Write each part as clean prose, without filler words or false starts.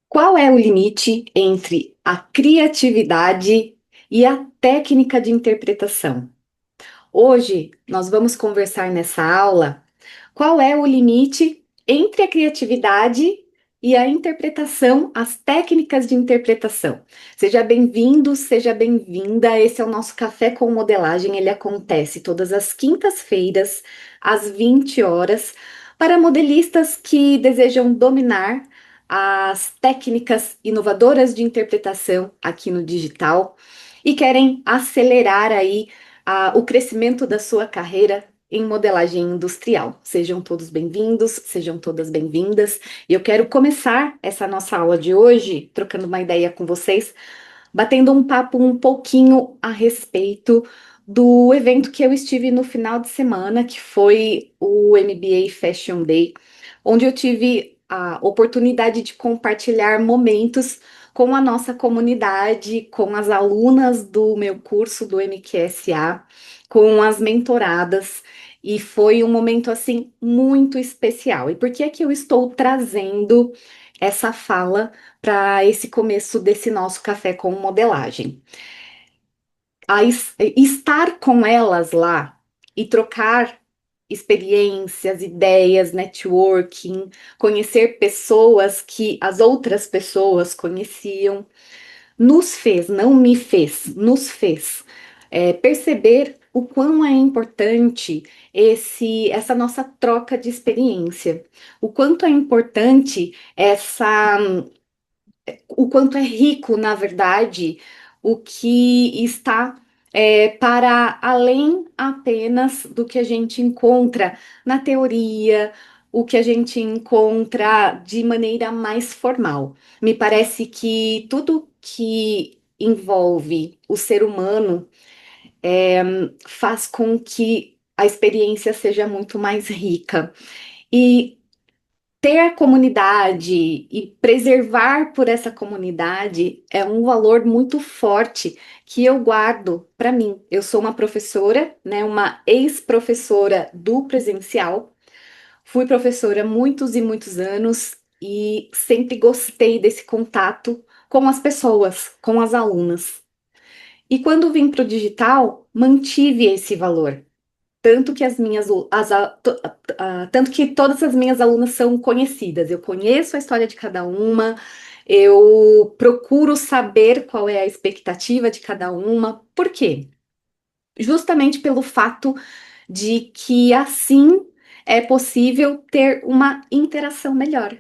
Qual é o limite entre a criatividade e a técnica de interpretação? Hoje nós vamos conversar nessa aula qual é o limite entre a criatividade e a interpretação, as técnicas de interpretação. Seja bem-vindo, seja bem-vinda. Esse é o nosso Café com Modelagem. Ele acontece todas as quintas-feiras, às 20 horas, para modelistas que desejam dominar as técnicas inovadoras de interpretação aqui no digital e querem acelerar aí o crescimento da sua carreira em modelagem industrial. Sejam todos bem-vindos, sejam todas bem-vindas. E eu quero começar essa nossa aula de hoje trocando uma ideia com vocês, batendo um papo um pouquinho a respeito do evento que eu estive no final de semana, que foi o MBA Fashion Day, onde eu tive a oportunidade de compartilhar momentos com a nossa comunidade, com as alunas do meu curso do MQSA, com as mentoradas, e foi um momento assim muito especial. E por que é que eu estou trazendo essa fala para esse começo desse nosso café com modelagem? Estar com elas lá e trocar experiências, ideias, networking, conhecer pessoas que as outras pessoas conheciam, nos fez, não me fez, nos fez perceber o quão é importante essa nossa troca de experiência, o quanto é importante o quanto é rico, na verdade, o que está para além apenas do que a gente encontra na teoria, o que a gente encontra de maneira mais formal. Me parece que tudo que envolve o ser humano faz com que a experiência seja muito mais rica. E ter a comunidade e preservar por essa comunidade é um valor muito forte que eu guardo para mim. Eu sou uma professora, né, uma ex-professora do presencial. Fui professora há muitos e muitos anos e sempre gostei desse contato com as pessoas, com as alunas. E quando vim para o digital, mantive esse valor. Tanto que as minhas, tanto que todas as minhas alunas são conhecidas. Eu conheço a história de cada uma, eu procuro saber qual é a expectativa de cada uma. Por quê? Justamente pelo fato de que assim é possível ter uma interação melhor.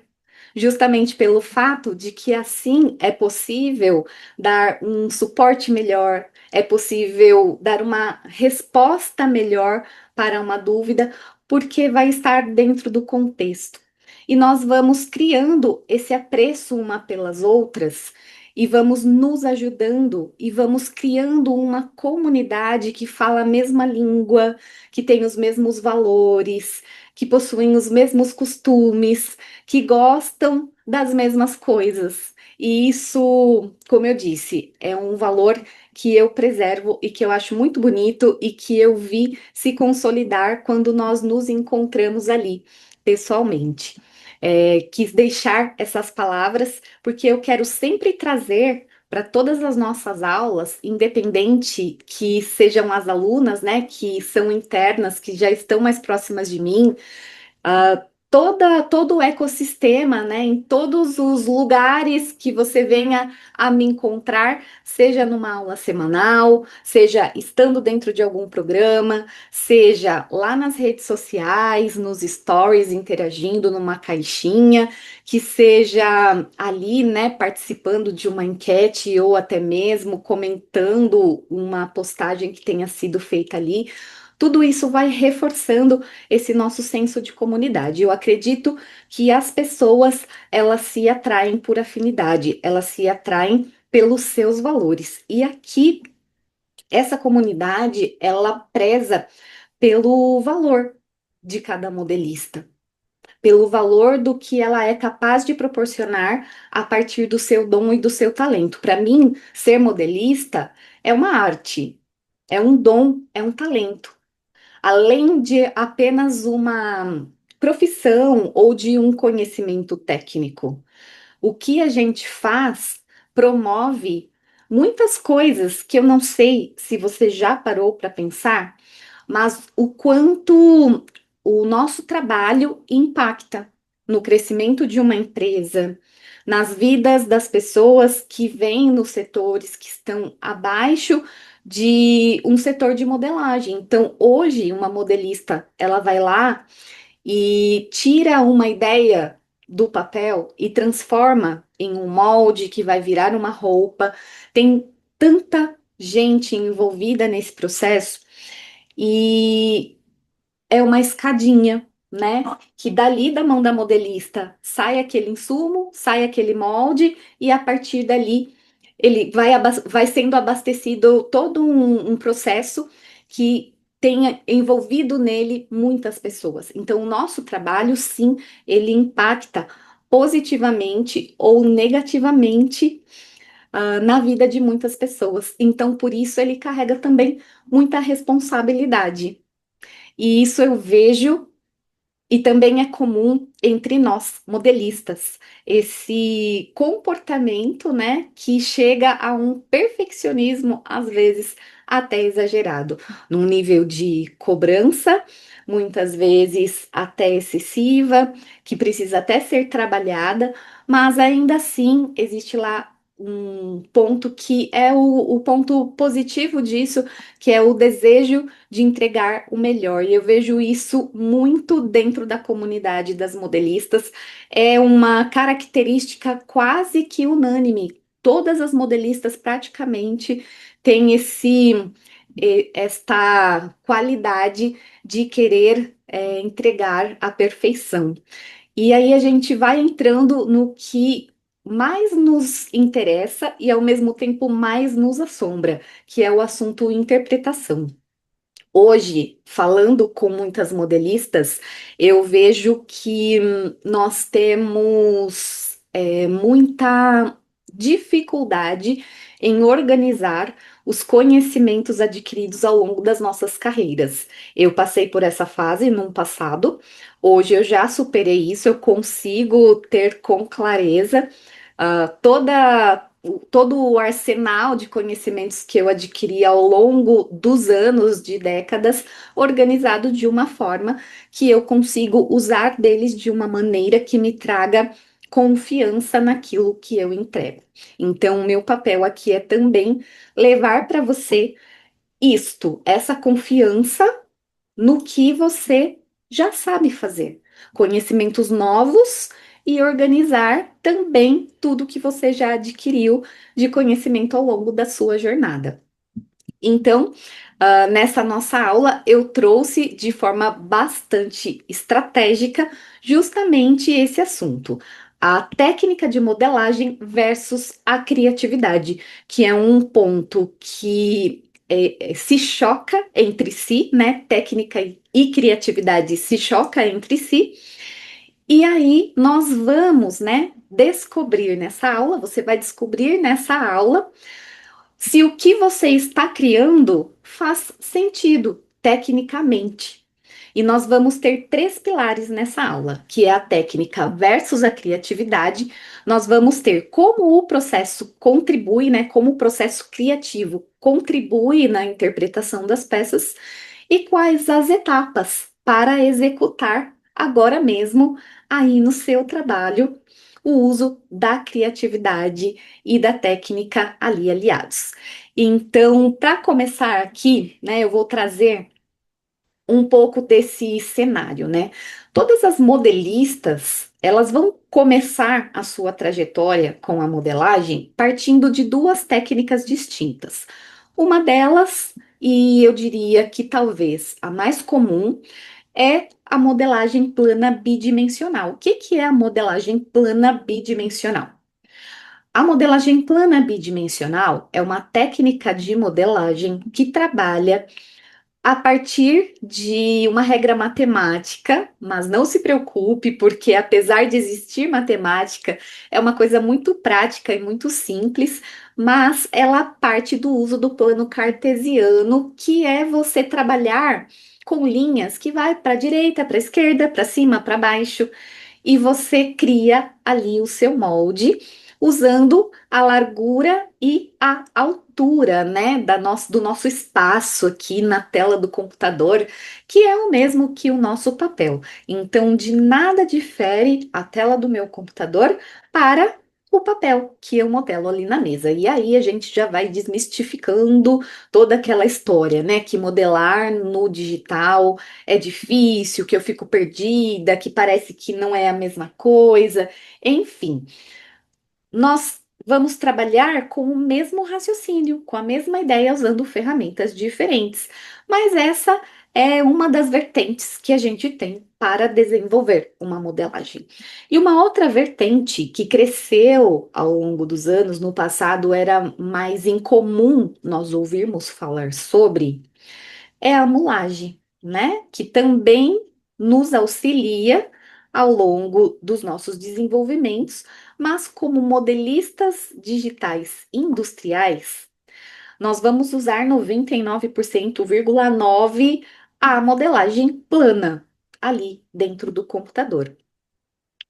Justamente pelo fato de que assim é possível dar um suporte melhor, é possível dar uma resposta melhor para uma dúvida, porque vai estar dentro do contexto. E nós vamos criando esse apreço uma pelas outras e vamos nos ajudando e vamos criando uma comunidade que fala a mesma língua, que tem os mesmos valores, que possuem os mesmos costumes, que gostam das mesmas coisas. E isso, como eu disse, é um valor que eu preservo e que eu acho muito bonito e que eu vi se consolidar quando nós nos encontramos ali, pessoalmente. Quis deixar essas palavras porque eu quero sempre trazer para todas as nossas aulas, independente que sejam as alunas, né, que são internas, que já estão mais próximas de mim, todo o ecossistema, né, em todos os lugares que você venha a me encontrar, seja numa aula semanal, seja estando dentro de algum programa, seja lá nas redes sociais, nos stories, interagindo numa caixinha, que seja ali, né, participando de uma enquete ou até mesmo comentando uma postagem que tenha sido feita ali. Tudo isso vai reforçando esse nosso senso de comunidade. Eu acredito que as pessoas, elas se atraem por afinidade, elas se atraem pelos seus valores. E aqui, essa comunidade, ela preza pelo valor de cada modelista, pelo valor do que ela é capaz de proporcionar a partir do seu dom e do seu talento. Para mim, ser modelista é uma arte, é um dom, é um talento além de apenas uma profissão ou de um conhecimento técnico. o que a gente faz promove muitas coisas que eu não sei se você já parou para pensar, mas o quanto o nosso trabalho impacta no crescimento de uma empresa, nas vidas das pessoas que vêm nos setores que estão abaixo de um setor de modelagem. Então, hoje, uma modelista, ela vai lá e tira uma ideia do papel e transforma em um molde que vai virar uma roupa. Tem tanta gente envolvida nesse processo e é uma escadinha, né? Que dali da mão da modelista sai aquele insumo, sai aquele molde, e a partir dali ele vai sendo abastecido todo um processo que tenha envolvido nele muitas pessoas. Então, o nosso trabalho, sim, ele impacta positivamente ou negativamente na vida de muitas pessoas. Então, por isso, ele carrega também muita responsabilidade. E isso eu vejo e também é comum entre nós, modelistas, esse comportamento, né, que chega a um perfeccionismo, às vezes até exagerado, num nível de cobrança, muitas vezes até excessiva, que precisa até ser trabalhada, mas ainda assim existe lá um ponto que é o ponto positivo disso, que é o desejo de entregar o melhor. E eu vejo isso muito dentro da comunidade das modelistas. É uma característica quase que unânime. Todas as modelistas praticamente têm esta qualidade de querer entregar a perfeição. E aí a gente vai entrando no que mais nos interessa e ao mesmo tempo mais nos assombra, que é o assunto interpretação. Hoje, falando com muitas modelistas, eu vejo que nós temos muita dificuldade em organizar os conhecimentos adquiridos ao longo das nossas carreiras. Eu passei por essa fase no passado, hoje eu já superei isso, eu consigo ter com clareza todo o arsenal de conhecimentos que eu adquiri ao longo dos anos, de décadas, organizado de uma forma que eu consigo usar deles de uma maneira que me traga confiança naquilo que eu entrego. Então, o meu papel aqui é também levar para você essa confiança no que você já sabe fazer, conhecimentos novos e organizar também tudo que você já adquiriu de conhecimento ao longo da sua jornada. Então, nessa nossa aula, eu trouxe de forma bastante estratégica justamente esse assunto. A técnica de modelagem versus a criatividade, que é um ponto que se choca entre si, né? Técnica e criatividade se choca entre si. E aí nós vamos, né, descobrir nessa aula, você vai descobrir nessa aula se o que você está criando faz sentido tecnicamente. E nós vamos ter três pilares nessa aula, que é a técnica versus a criatividade. Nós vamos ter como o processo contribui, né, como o processo criativo contribui na interpretação das peças e quais as etapas para executar agora mesmo aí no seu trabalho o uso da criatividade e da técnica ali aliados. Então, para começar aqui, né, eu vou trazer um pouco desse cenário, né? Todas as modelistas, elas vão começar a sua trajetória com a modelagem partindo de duas técnicas distintas. Uma delas, e eu diria que talvez a mais comum, é a modelagem plana bidimensional. O que que é a modelagem plana bidimensional? A modelagem plana bidimensional é uma técnica de modelagem que trabalha a partir de uma regra matemática, mas não se preocupe, porque apesar de existir matemática, é uma coisa muito prática e muito simples, mas ela parte do uso do plano cartesiano, que é você trabalhar com linhas que vai para a direita, para a esquerda, para cima, para baixo. e você cria ali o seu molde usando a largura e a altura, né, do nosso espaço aqui na tela do computador, que é o mesmo que o nosso papel. Então, de nada difere a tela do meu computador para o papel que eu modelo ali na mesa. E aí a gente já vai desmistificando toda aquela história, né? Que modelar no digital é difícil, que eu fico perdida, que parece que não é a mesma coisa. Enfim, nós vamos trabalhar com o mesmo raciocínio, com a mesma ideia, usando ferramentas diferentes. Mas essa é uma das vertentes que a gente tem para desenvolver uma modelagem. E uma outra vertente que cresceu ao longo dos anos, no passado era mais incomum nós ouvirmos falar sobre, é a mulagem, né? Que também nos auxilia ao longo dos nossos desenvolvimentos, mas como modelistas digitais industriais, nós vamos usar 99,9% a modelagem plana ali dentro do computador.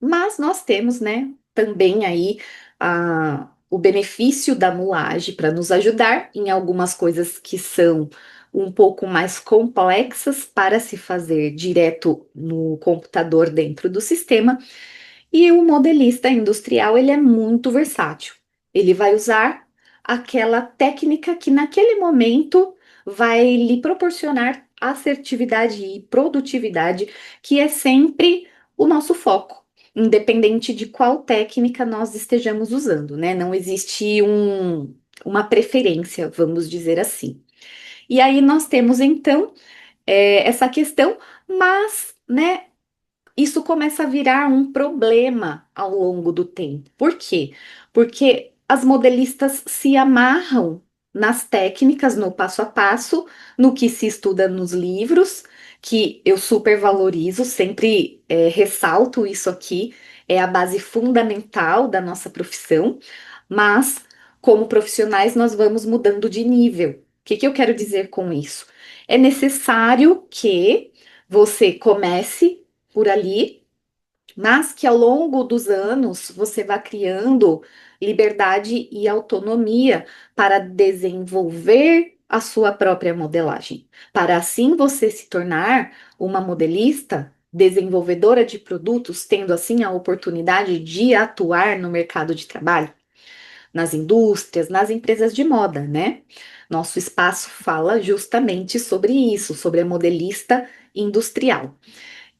Mas nós temos, né, também aí o benefício da mulagem para nos ajudar em algumas coisas que são um pouco mais complexas para se fazer direto no computador dentro do sistema. E o modelista industrial, ele é muito versátil. Ele vai usar aquela técnica que naquele momento vai lhe proporcionar assertividade e produtividade, que é sempre o nosso foco, independente de qual técnica nós estejamos usando, né? Não existe uma preferência, vamos dizer assim. E aí nós temos então essa questão, mas, né, isso começa a virar um problema ao longo do tempo. Por quê? Porque as modelistas se amarram nas técnicas, no passo a passo, no que se estuda nos livros, que eu super valorizo, sempre ressalto isso aqui, é a base fundamental da nossa profissão, mas como profissionais nós vamos mudando de nível. O que que eu quero dizer com isso? É necessário que você comece por ali, mas que ao longo dos anos você vá criando liberdade e autonomia para desenvolver a sua própria modelagem, para assim você se tornar uma modelista desenvolvedora de produtos, tendo assim a oportunidade de atuar no mercado de trabalho, nas indústrias, nas empresas de moda, né? Nosso espaço fala justamente sobre isso, sobre a modelista industrial.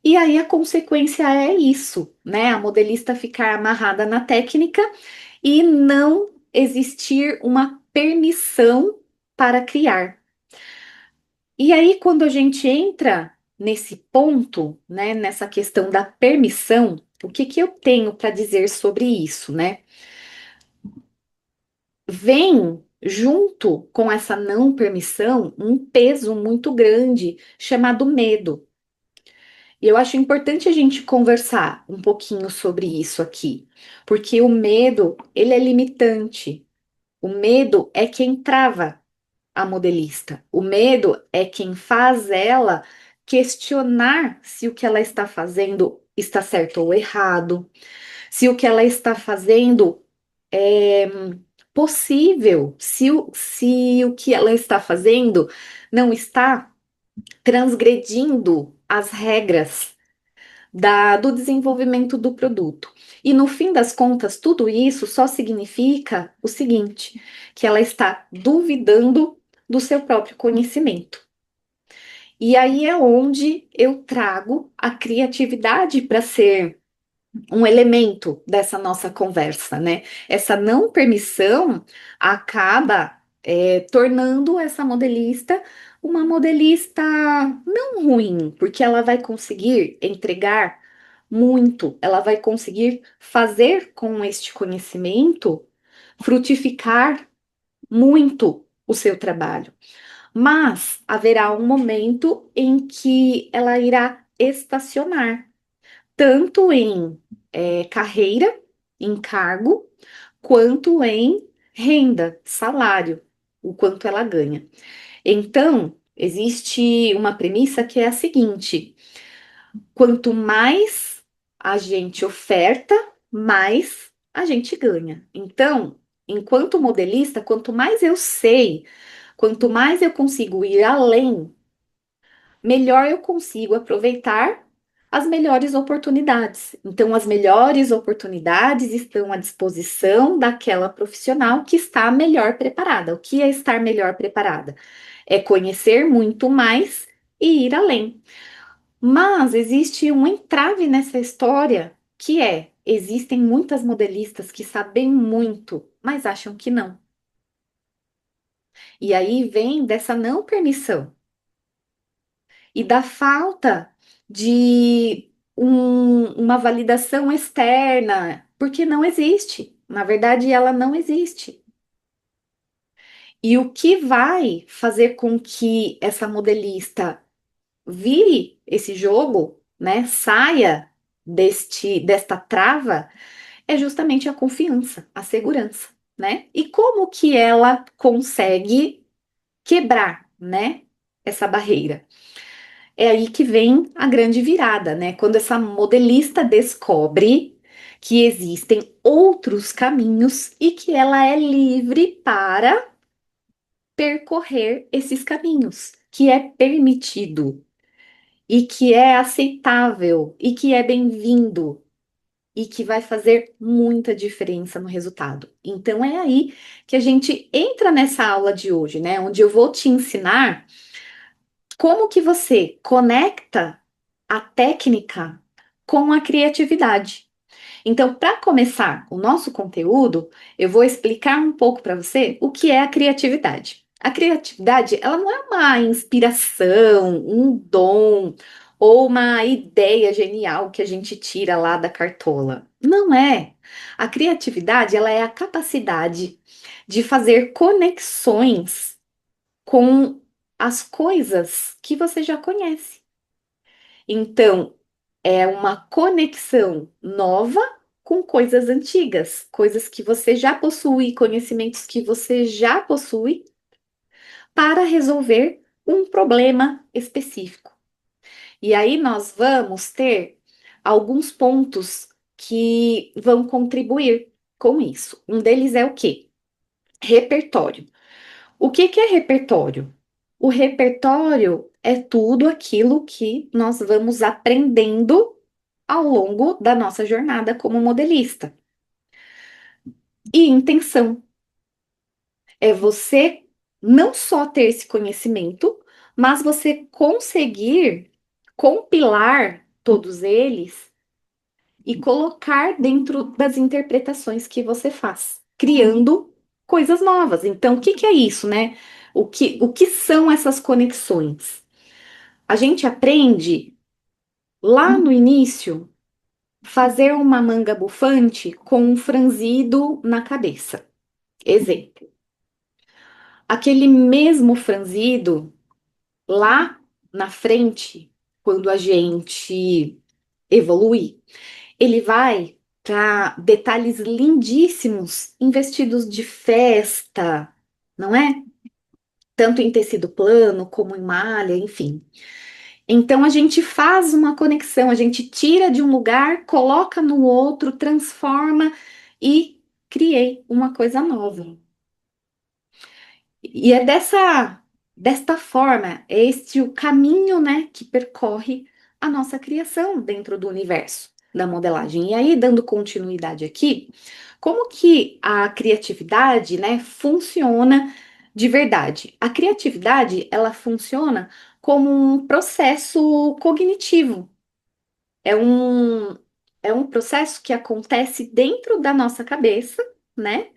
E aí a consequência é isso, né? A modelista ficar amarrada na técnica e não existir uma permissão para criar. E aí, quando a gente entra nesse ponto, né, nessa questão da permissão, o que que eu tenho para dizer sobre isso, né? Vem junto com essa não permissão um peso muito grande chamado medo. E eu acho importante a gente conversar um pouquinho sobre isso aqui, porque o medo, ele é limitante. O medo é quem trava a modelista. O medo é quem faz ela questionar se o que ela está fazendo está certo ou errado, se o que ela está fazendo é possível, se o que ela está fazendo não está transgredindo as regras do desenvolvimento do produto. E no fim das contas, tudo isso só significa o seguinte: que ela está duvidando do seu próprio conhecimento. E aí é onde eu trago a criatividade para ser um elemento dessa nossa conversa, né? Essa não permissão acaba tornando essa modelista uma modelista não ruim, porque ela vai conseguir entregar muito, ela vai conseguir fazer com este conhecimento frutificar muito o seu trabalho. Mas haverá um momento em que ela irá estacionar tanto em carreira, em cargo, quanto em renda, salário, o quanto ela ganha. Então, existe uma premissa que é a seguinte: quanto mais a gente oferta, mais a gente ganha. Então, enquanto modelista, quanto mais eu sei, quanto mais eu consigo ir além, melhor eu consigo aproveitar as melhores oportunidades. Então, as melhores oportunidades estão à disposição daquela profissional que está melhor preparada. O que é estar melhor preparada? É conhecer muito mais e ir além. Mas existe um entrave nessa história que é: existem muitas modelistas que sabem muito, mas acham que não. E aí vem dessa não permissão e da falta de uma validação externa, porque não existe. Na verdade, ela não existe. E o que vai fazer com que essa modelista vire esse jogo, né, saia desta trava, é justamente a confiança, a segurança, né? E como que ela consegue quebrar, né, essa barreira? É aí que vem a grande virada, né? Quando essa modelista descobre que existem outros caminhos e que ela é livre para percorrer esses caminhos, que é permitido e que é aceitável e que é bem-vindo e que vai fazer muita diferença no resultado. Então é aí que a gente entra nessa aula de hoje, né? Onde eu vou te ensinar como que você conecta a técnica com a criatividade. Então, para começar o nosso conteúdo, eu vou explicar um pouco para você o que é a criatividade. A criatividade, ela não é uma inspiração, um dom ou uma ideia genial que a gente tira lá da cartola. Não é. A criatividade, ela é a capacidade de fazer conexões com as coisas que você já conhece. Então, é uma conexão nova com coisas antigas, coisas que você já possui, conhecimentos que você já possui, para resolver um problema específico. E aí nós vamos ter alguns pontos que vão contribuir com isso. Um deles é o quê? Repertório. O que que é repertório? O repertório é tudo aquilo que nós vamos aprendendo ao longo da nossa jornada como modelista. E intenção é você não só ter esse conhecimento, mas você conseguir compilar todos eles e colocar dentro das interpretações que você faz, criando coisas novas. Então, o que que é isso, né? O que são essas conexões? A gente aprende lá no início fazer uma manga bufante com um franzido na cabeça. Exemplo. Aquele mesmo franzido lá na frente, quando a gente evolui, ele vai para detalhes lindíssimos em vestidos de festa, não é? Tanto em tecido plano como em malha, enfim. Então a gente faz uma conexão, a gente tira de um lugar, coloca no outro, transforma e criei uma coisa nova. E é desta forma, é este o caminho, né, que percorre a nossa criação dentro do universo da modelagem. E aí, dando continuidade aqui, como que a criatividade, né, funciona de verdade? A criatividade, ela funciona como um processo cognitivo. É um, é um processo que acontece dentro da nossa cabeça, né?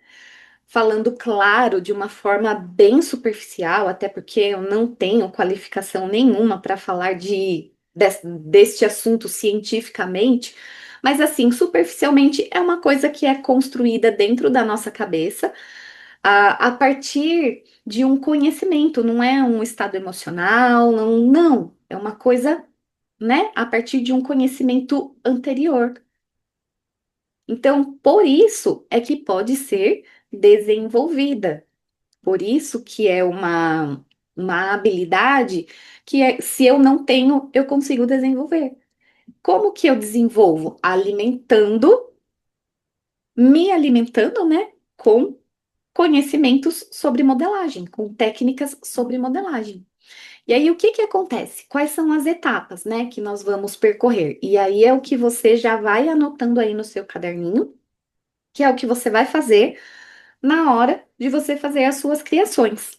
Falando, claro, de uma forma bem superficial, até porque eu não tenho qualificação nenhuma para falar deste assunto cientificamente, mas assim, superficialmente é uma coisa que é construída dentro da nossa cabeça a partir de um conhecimento, não é um estado emocional, não, não, é uma coisa, né, a partir de um conhecimento anterior. Então, por isso é que pode ser desenvolvida. Por isso que é uma habilidade que se eu não tenho, eu consigo desenvolver. Como que eu desenvolvo? Me alimentando, né, com conhecimentos sobre modelagem, com técnicas sobre modelagem. E aí, o que que acontece? Quais são as etapas, né, que nós vamos percorrer? E aí é o que você já vai anotando aí no seu caderninho, que é o que você vai fazer na hora de você fazer as suas criações.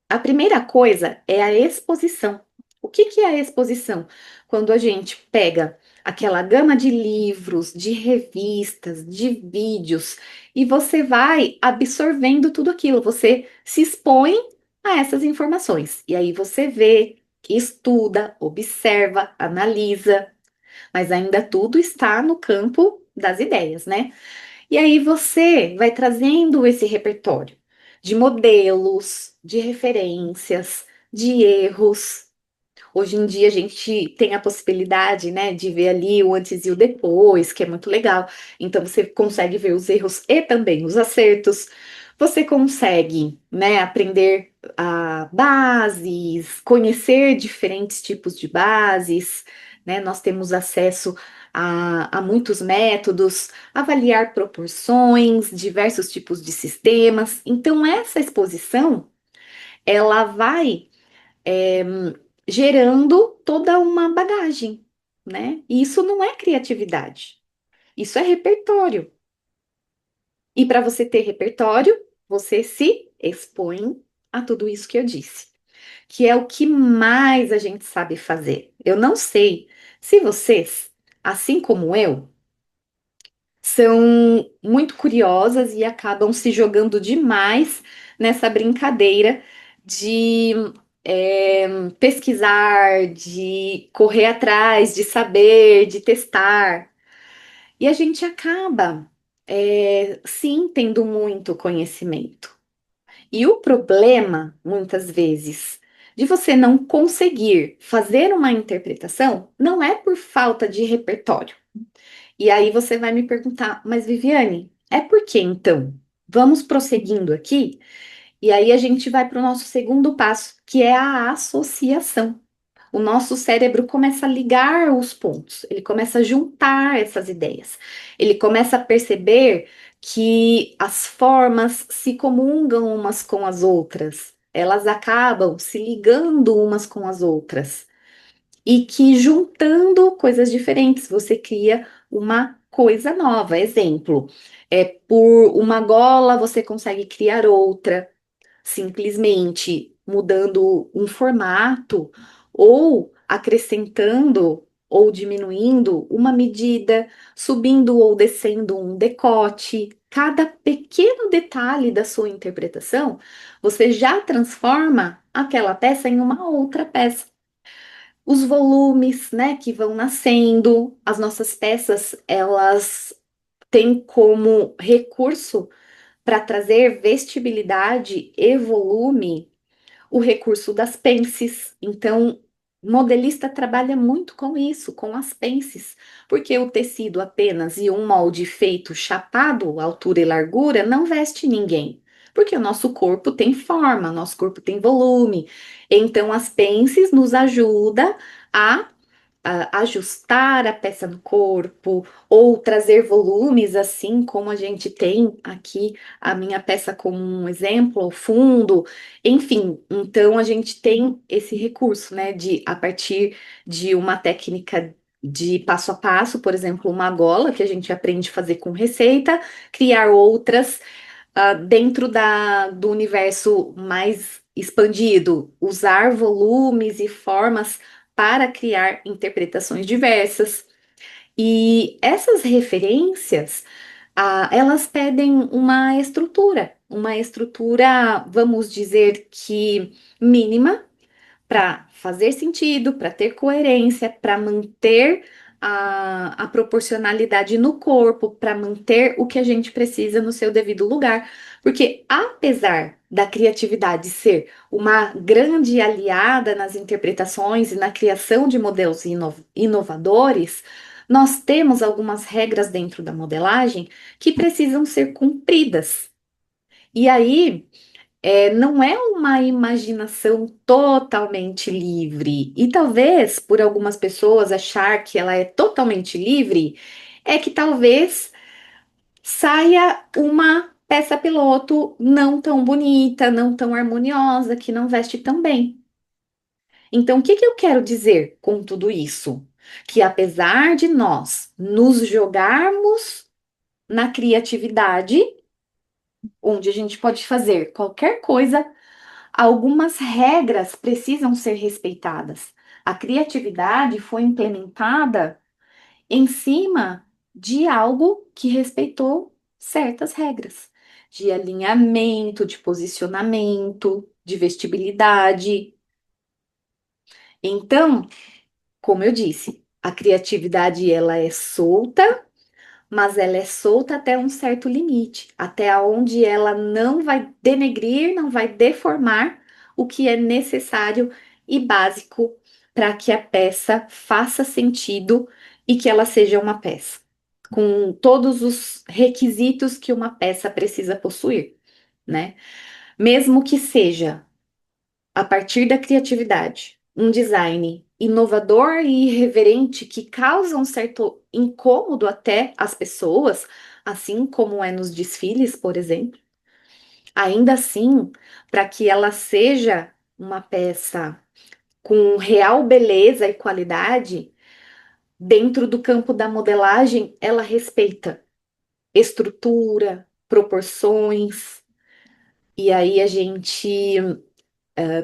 A primeira coisa é a exposição. O que que é a exposição? Quando a gente pega aquela gama de livros, de revistas, de vídeos e você vai absorvendo tudo aquilo, você se expõe a essas informações. E aí você vê, estuda, observa, analisa, mas ainda tudo está no campo das ideias, né? E aí você vai trazendo esse repertório de modelos, de referências, de erros. Hoje em dia a gente tem a possibilidade, né, de ver ali o antes e o depois, que é muito legal. Então você consegue ver os erros e também os acertos. Você consegue, né, aprender bases, conhecer diferentes tipos de bases, né? Nós temos acesso a muitos métodos, avaliar proporções, diversos tipos de sistemas. Então essa exposição, ela vai é, gerando toda uma bagagem, né? E isso não é criatividade, isso é repertório. E para você ter repertório, você se expõe a tudo isso que eu disse, que é o que mais a gente sabe fazer. Eu não sei se vocês, assim como eu, são muito curiosas e acabam se jogando demais nessa brincadeira de pesquisar, de correr atrás, de saber, de testar. E a gente acaba, sim, tendo muito conhecimento. E o problema, muitas vezes, de você não conseguir fazer uma interpretação não é por falta de repertório. E aí você vai me perguntar, mas Viviane, é por que então? Vamos prosseguindo aqui, e aí a gente vai para o nosso segundo passo, que é a associação. O nosso cérebro começa a ligar os pontos, ele começa a juntar essas ideias, ele começa a perceber que as formas se comungam umas com as outras, elas acabam se ligando umas com as outras e que juntando coisas diferentes você cria uma coisa nova. Exemplo, por uma gola você consegue criar outra, simplesmente mudando um formato ou acrescentando ou diminuindo uma medida, subindo ou descendo um decote. Cada pequeno detalhe da sua interpretação, você já transforma aquela peça em uma outra peça. Os volumes, né, que vão nascendo, as nossas peças, elas têm como recurso para trazer vestibilidade e volume o recurso das pences. Então, o modelista trabalha muito com isso, com as pences, porque o tecido apenas e um molde feito chapado, altura e largura, não veste ninguém. Porque o nosso corpo tem forma, nosso corpo tem volume. Então, as pences nos ajudam a ajustar a peça no corpo ou trazer volumes, assim como a gente tem aqui a minha peça como um exemplo, ao fundo, enfim. Então a gente tem esse recurso, né, de a partir de uma técnica de passo a passo, por exemplo, uma gola que a gente aprende a fazer com receita, criar outras dentro do universo mais expandido, usar volumes e formas para criar interpretações diversas. E essas referências, elas pedem uma estrutura, vamos dizer que mínima, para fazer sentido, para ter coerência, para manter a proporcionalidade no corpo, para manter o que a gente precisa no seu devido lugar. Porque, apesar da criatividade ser uma grande aliada nas interpretações e na criação de modelos inovadores, nós temos algumas regras dentro da modelagem que precisam ser cumpridas. E aí, Não é uma imaginação totalmente livre. E talvez, por algumas pessoas, achar que ela é totalmente livre, é que talvez saia uma peça piloto não tão bonita, não tão harmoniosa, que não veste tão bem. Então, o que que eu quero dizer com tudo isso? Que apesar de nós nos jogarmos na criatividade, onde a gente pode fazer qualquer coisa, algumas regras precisam ser respeitadas. A criatividade foi implementada em cima de algo que respeitou certas regras, de alinhamento, de posicionamento, de vestibilidade. Então, como eu disse, a criatividade ela é solta, mas ela é solta até um certo limite, até onde ela não vai denegrir, não vai deformar o que é necessário e básico para que a peça faça sentido e que ela seja uma peça, com todos os requisitos que uma peça precisa possuir, né? Mesmo que seja a partir da criatividade, um design inovador e irreverente que causa um certo incômodo até às pessoas, assim como é nos desfiles, por exemplo. Ainda assim, para que ela seja uma peça com real beleza e qualidade, dentro do campo da modelagem, ela respeita estrutura, proporções, e aí a gente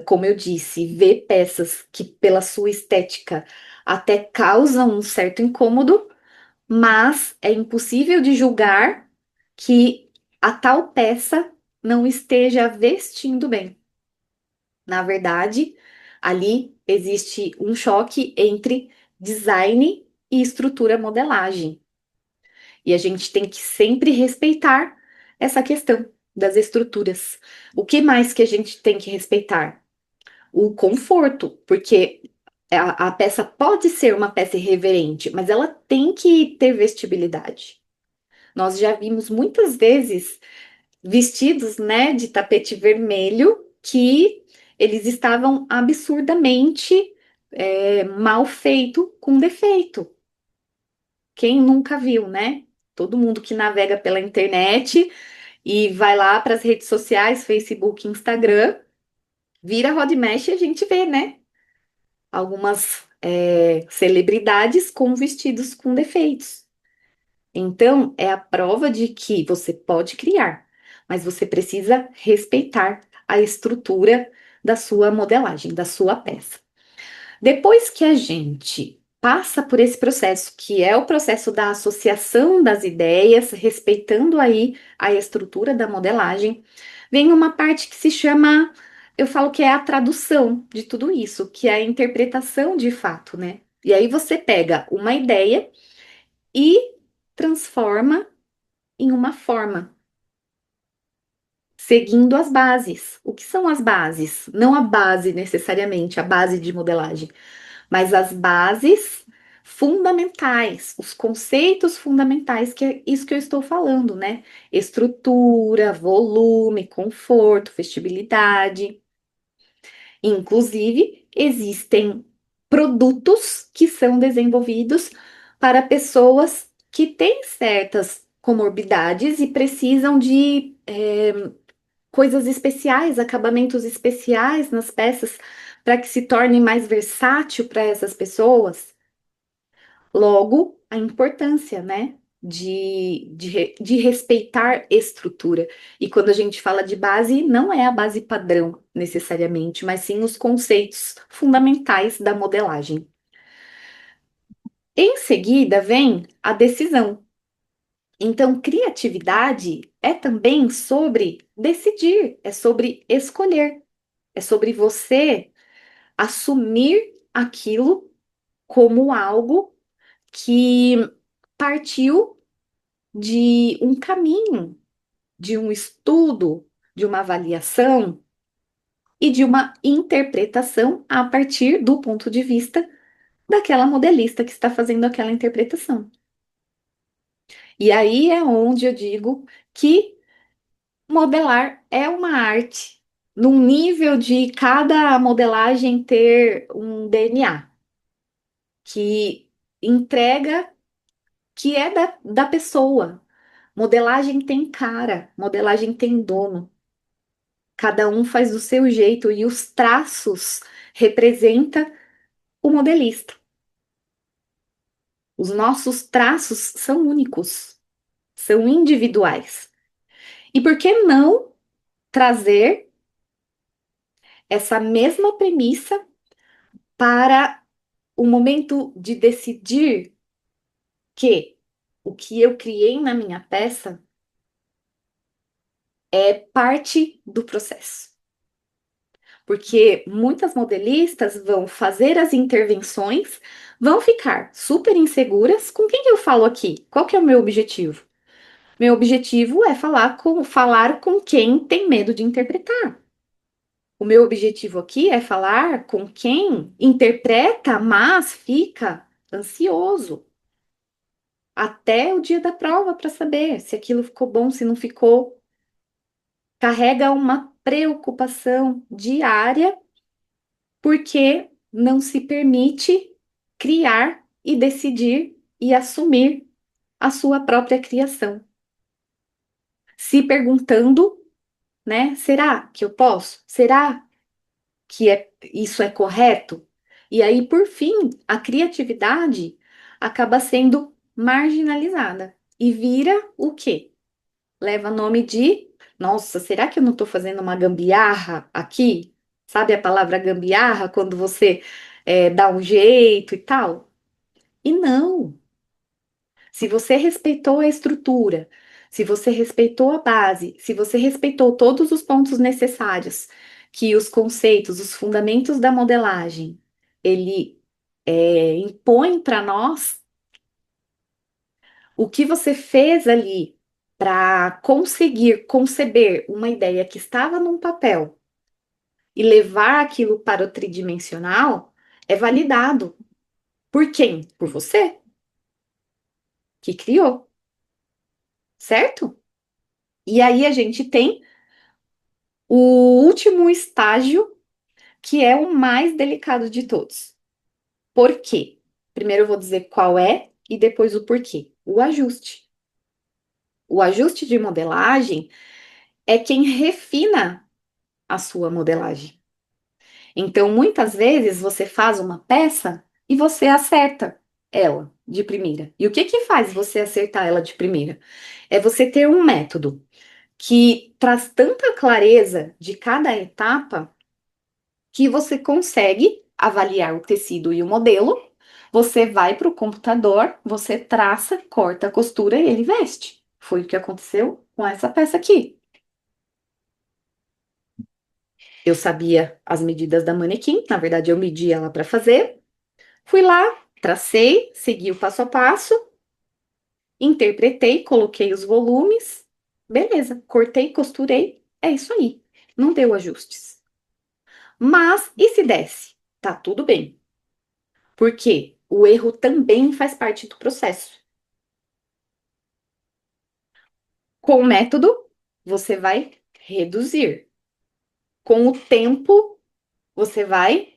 como eu disse, ver peças que, pela sua estética, até causam um certo incômodo, mas é impossível de julgar que a tal peça não esteja vestindo bem. Na verdade, ali existe um choque entre design e estrutura modelagem. E a gente tem que sempre respeitar essa questão das estruturas. O que mais que a gente tem que respeitar? O conforto, porque a peça pode ser uma peça irreverente, mas ela tem que ter vestibilidade. Nós já vimos muitas vezes vestidos, né, de tapete vermelho que eles estavam absurdamente mal feito, com defeito. Quem nunca viu, né? Todo mundo que navega pela internet e vai lá para as redes sociais, Facebook, Instagram, vira roda e mexe e a gente vê, né? Algumas celebridades com vestidos com defeitos. Então, é a prova de que você pode criar, mas você precisa respeitar a estrutura da sua modelagem, da sua peça. Depois que a gente passa por esse processo, que é o processo da associação das ideias, respeitando aí a estrutura da modelagem, vem uma parte que se chama, eu falo que é a tradução de tudo isso, que é a interpretação de fato, né? E aí você pega uma ideia e transforma em uma forma, seguindo as bases. O que são as bases? Não a base necessariamente, a base de modelagem, mas as bases fundamentais, os conceitos fundamentais, que é isso que eu estou falando, né? Estrutura, volume, conforto, vestibilidade. Inclusive, existem produtos que são desenvolvidos para pessoas que têm certas comorbidades e precisam de coisas especiais, acabamentos especiais nas peças para que se torne mais versátil para essas pessoas. Logo, a importância, né, de respeitar estrutura. E quando a gente fala de base, não é a base padrão necessariamente, mas sim os conceitos fundamentais da modelagem. Em seguida, vem a decisão. Então, criatividade é também sobre decidir, é sobre escolher, é sobre você assumir aquilo como algo que partiu de um caminho, de um estudo, de uma avaliação e de uma interpretação a partir do ponto de vista daquela modelista que está fazendo aquela interpretação. E aí é onde eu digo que modelar é uma arte. num nível de cada modelagem ter um DNA que entrega que é da pessoa. Modelagem tem cara, modelagem tem dono. Cada um faz do seu jeito e os traços representa o modelista. Os nossos traços são únicos, são individuais. E por que não trazer essa mesma premissa para o momento de decidir que o que eu criei na minha peça é parte do processo? Porque muitas modelistas vão fazer as intervenções, vão ficar super inseguras. Com quem que eu falo aqui? Qual que é o meu objetivo? Meu objetivo é falar com quem tem medo de interpretar. O meu objetivo aqui é falar com quem interpreta, mas fica ansioso até o dia da prova para saber se aquilo ficou bom, se não ficou. Carrega uma preocupação diária porque não se permite criar e decidir e assumir a sua própria criação. Se perguntando, né? Será que eu posso? Será que isso é correto? E aí, por fim, a criatividade acaba sendo marginalizada e vira o quê? Leva nome de, nossa, será que eu não estou fazendo uma gambiarra aqui? Sabe a palavra gambiarra quando você dá um jeito e tal? E não. Se você respeitou a estrutura, se você respeitou a base, se você respeitou todos os pontos necessários que os conceitos, os fundamentos da modelagem, ele impõe para nós, o que você fez ali para conseguir conceber uma ideia que estava num papel e levar aquilo para o tridimensional é validado. Por quem? Por você, que criou, certo? E aí a gente tem o último estágio, que é o mais delicado de todos. Por quê? Primeiro eu vou dizer qual é e depois o porquê. O ajuste. O ajuste de modelagem é quem refina a sua modelagem. Então, muitas vezes você faz uma peça e você acerta ela de primeira. E o que que faz você acertar ela de primeira? É você ter um método que traz tanta clareza de cada etapa que você consegue avaliar o tecido e o modelo. Você vai para o computador, você traça, corta a costura e ele veste. Foi o que aconteceu com essa peça aqui. Eu sabia as medidas da manequim, na verdade eu medi ela para fazer. Fui lá, tracei, segui o passo a passo, interpretei, coloquei os volumes, beleza, cortei, costurei, é isso aí. Não deu ajustes. Mas e se desse? Tá tudo bem. Porque o erro também faz parte do processo. Com o método, você vai reduzir. Com o tempo, você vai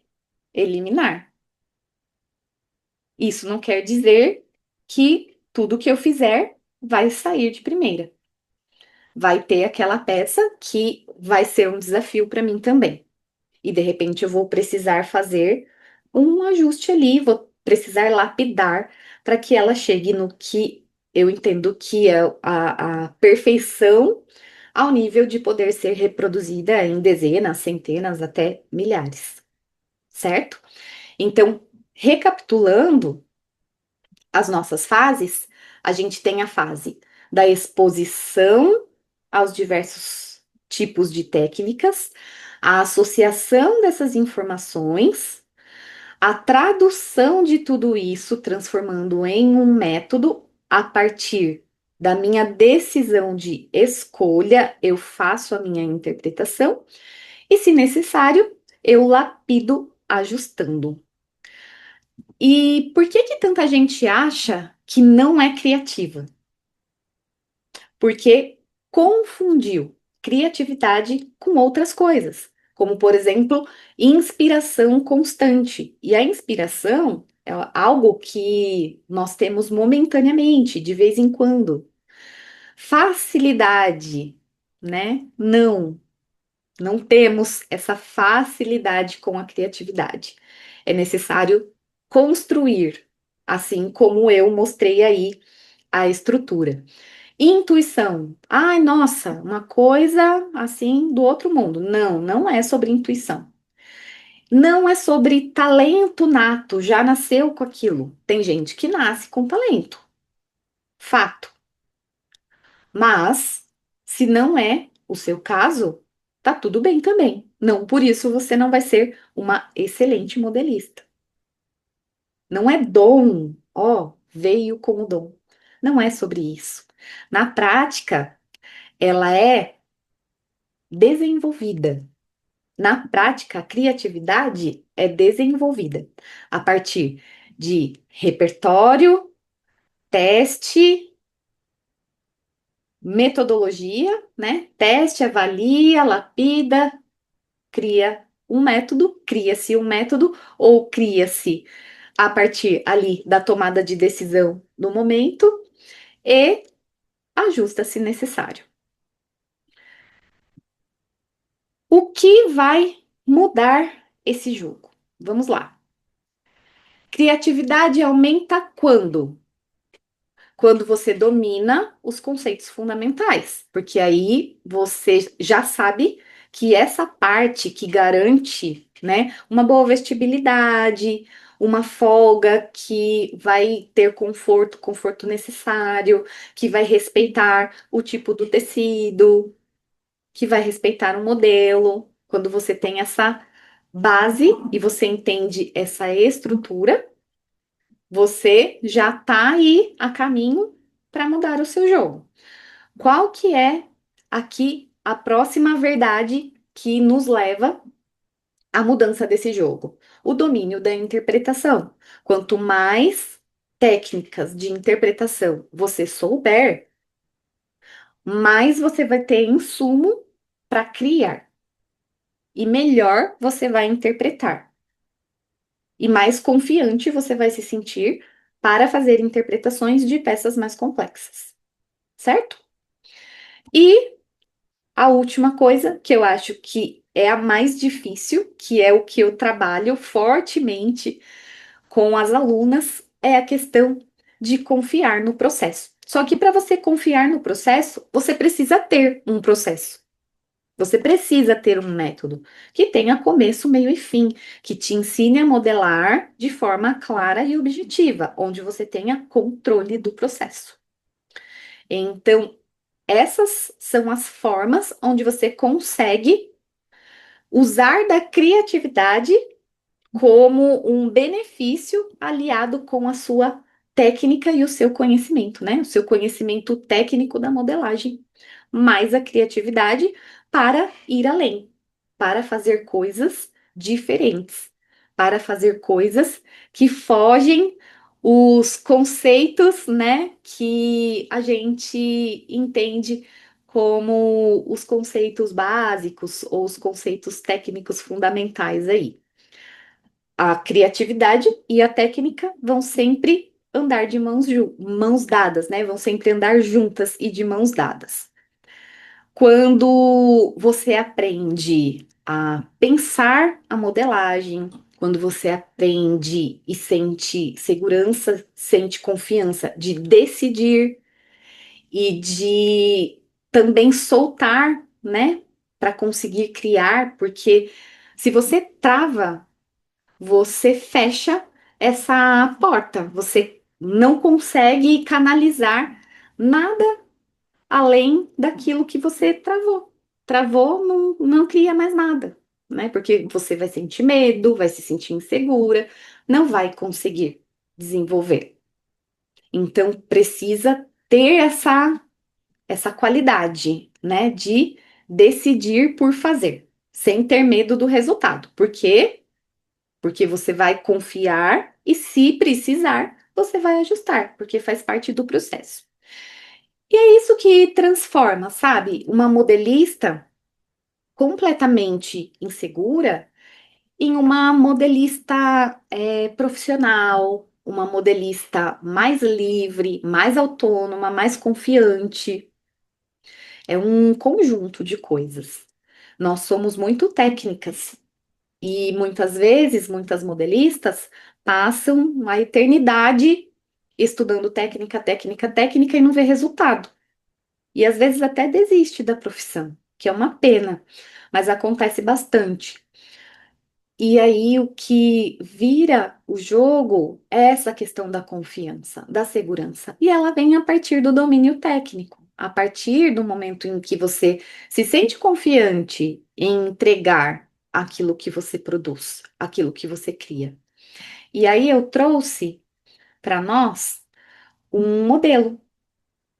eliminar. Isso não quer dizer que tudo que eu fizer vai sair de primeira. Vai ter aquela peça que vai ser um desafio para mim também. E de repente eu vou precisar fazer um ajuste ali, vou precisar lapidar para que ela chegue no que eu entendo que é a perfeição ao nível de poder ser reproduzida em dezenas, centenas, até milhares, certo? Então, recapitulando as nossas fases, a gente tem a fase da exposição aos diversos tipos de técnicas, a associação dessas informações, a tradução de tudo isso, transformando em um método a partir da minha decisão de escolha, eu faço a minha interpretação e, se necessário, eu lapido ajustando. E por que que tanta gente acha que não é criativa? Porque confundiu. criatividade com outras coisas, como, por exemplo, inspiração constante. E a inspiração é algo que nós temos momentaneamente, de vez em quando. Facilidade, né? Não temos essa facilidade com a criatividade. É necessário construir, assim como eu mostrei aí a estrutura. Intuição. Ai, nossa, uma coisa assim do outro mundo. Não, não é sobre intuição. Não é sobre talento nato, já nasceu com aquilo. Tem gente que nasce com talento, fato. Mas, se não é o seu caso, tá tudo bem também. Não por isso você não vai ser uma excelente modelista. Não é dom, ó, veio com o dom. Não é sobre isso. Na prática, ela é desenvolvida. Na prática, a criatividade é desenvolvida a partir de repertório, teste, metodologia, né? Teste, avalia, lapida, cria-se um método ou cria-se a partir ali da tomada de decisão no momento e ajusta se necessário. O que vai mudar esse jogo? Vamos lá. Criatividade aumenta quando? Quando você domina os conceitos fundamentais, porque aí você já sabe que essa parte que garante, né, uma boa vestibilidade, uma folga que vai ter conforto necessário, que vai respeitar o tipo do tecido, que vai respeitar o modelo. Quando você tem essa base e você entende essa estrutura, você já está aí a caminho para mudar o seu jogo. Qual que é aqui a próxima verdade que nos leva à mudança desse jogo? O domínio da interpretação. Quanto mais técnicas de interpretação você souber, mais você vai ter insumo para criar e melhor você vai interpretar. E mais confiante você vai se sentir para fazer interpretações de peças mais complexas, certo? E a última coisa, que eu acho que é a mais difícil, que é o que eu trabalho fortemente com as alunas, é a questão de confiar no processo. Só que para você confiar no processo, você precisa ter um processo. Você precisa ter um método que tenha começo, meio e fim, que te ensine a modelar de forma clara e objetiva, onde você tenha controle do processo. Então, essas são as formas onde você consegue usar da criatividade como um benefício aliado com a sua técnica e o seu conhecimento, né? O seu conhecimento técnico da modelagem, mais a criatividade para ir além, para fazer coisas diferentes, para fazer coisas que fogem os conceitos, né, que a gente entende como os conceitos básicos ou os conceitos técnicos fundamentais aí. A criatividade e a técnica vão sempre andar de mãos dadas, né? Vão sempre andar juntas e de mãos dadas. Quando você aprende a pensar a modelagem, quando você aprende e sente segurança, sente confiança de decidir e de também soltar, né? Para conseguir criar, porque se você trava, você fecha essa porta, você não consegue canalizar nada além daquilo que você travou. Travou, não cria mais nada, né? Porque você vai sentir medo, vai se sentir insegura, não vai conseguir desenvolver. Então, precisa ter essa qualidade, né, de decidir por fazer, sem ter medo do resultado. Por quê? Porque você vai confiar e, se precisar, você vai ajustar, porque faz parte do processo. E é isso que transforma, sabe? Uma modelista completamente insegura em uma modelista profissional, uma modelista mais livre, mais autônoma, mais confiante. É um conjunto de coisas. Nós somos muito técnicas e muitas vezes, muitas modelistas passam a eternidade estudando técnica, técnica, técnica e não vê resultado. E às vezes até desiste da profissão, que é uma pena, mas acontece bastante. E aí o que vira o jogo é essa questão da confiança, da segurança. E ela vem a partir do domínio técnico. A partir do momento em que você se sente confiante em entregar aquilo que você produz, aquilo que você cria. E aí eu trouxe para nós um modelo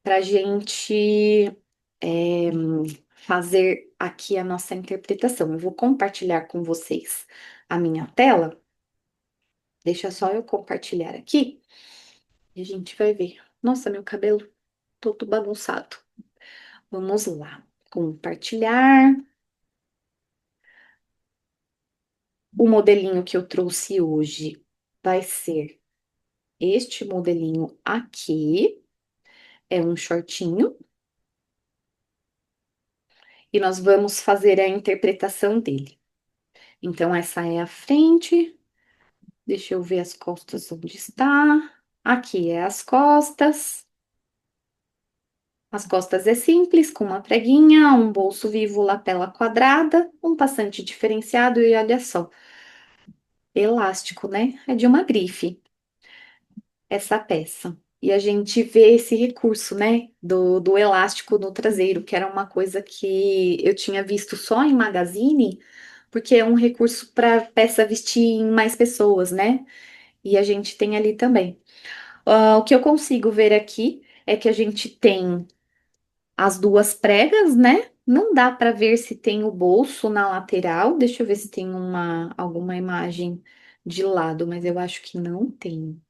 para a gente é, fazer aqui a nossa interpretação. Eu vou compartilhar com vocês a minha tela. Deixa só eu compartilhar aqui e a gente vai ver. Nossa, meu cabelo todo bagunçado. Vamos lá. Compartilhar. O modelinho que eu trouxe hoje vai ser este modelinho aqui. É um shortinho. E nós vamos fazer a interpretação dele. Então, essa é a frente. Deixa eu ver as costas onde está. Aqui é as costas. As costas é simples, com uma preguinha, um bolso vivo lapela quadrada, um passante diferenciado e olha só, elástico, né? É de uma grife essa peça. E a gente vê esse recurso, né, do elástico no traseiro, que era uma coisa que eu tinha visto só em magazine, porque é um recurso para peça vestir em mais pessoas, né? E a gente tem ali também. O que eu consigo ver aqui é que a gente tem as duas pregas, né? Não dá para ver se tem o bolso na lateral. Deixa eu ver se tem alguma imagem de lado, mas eu acho que não tem.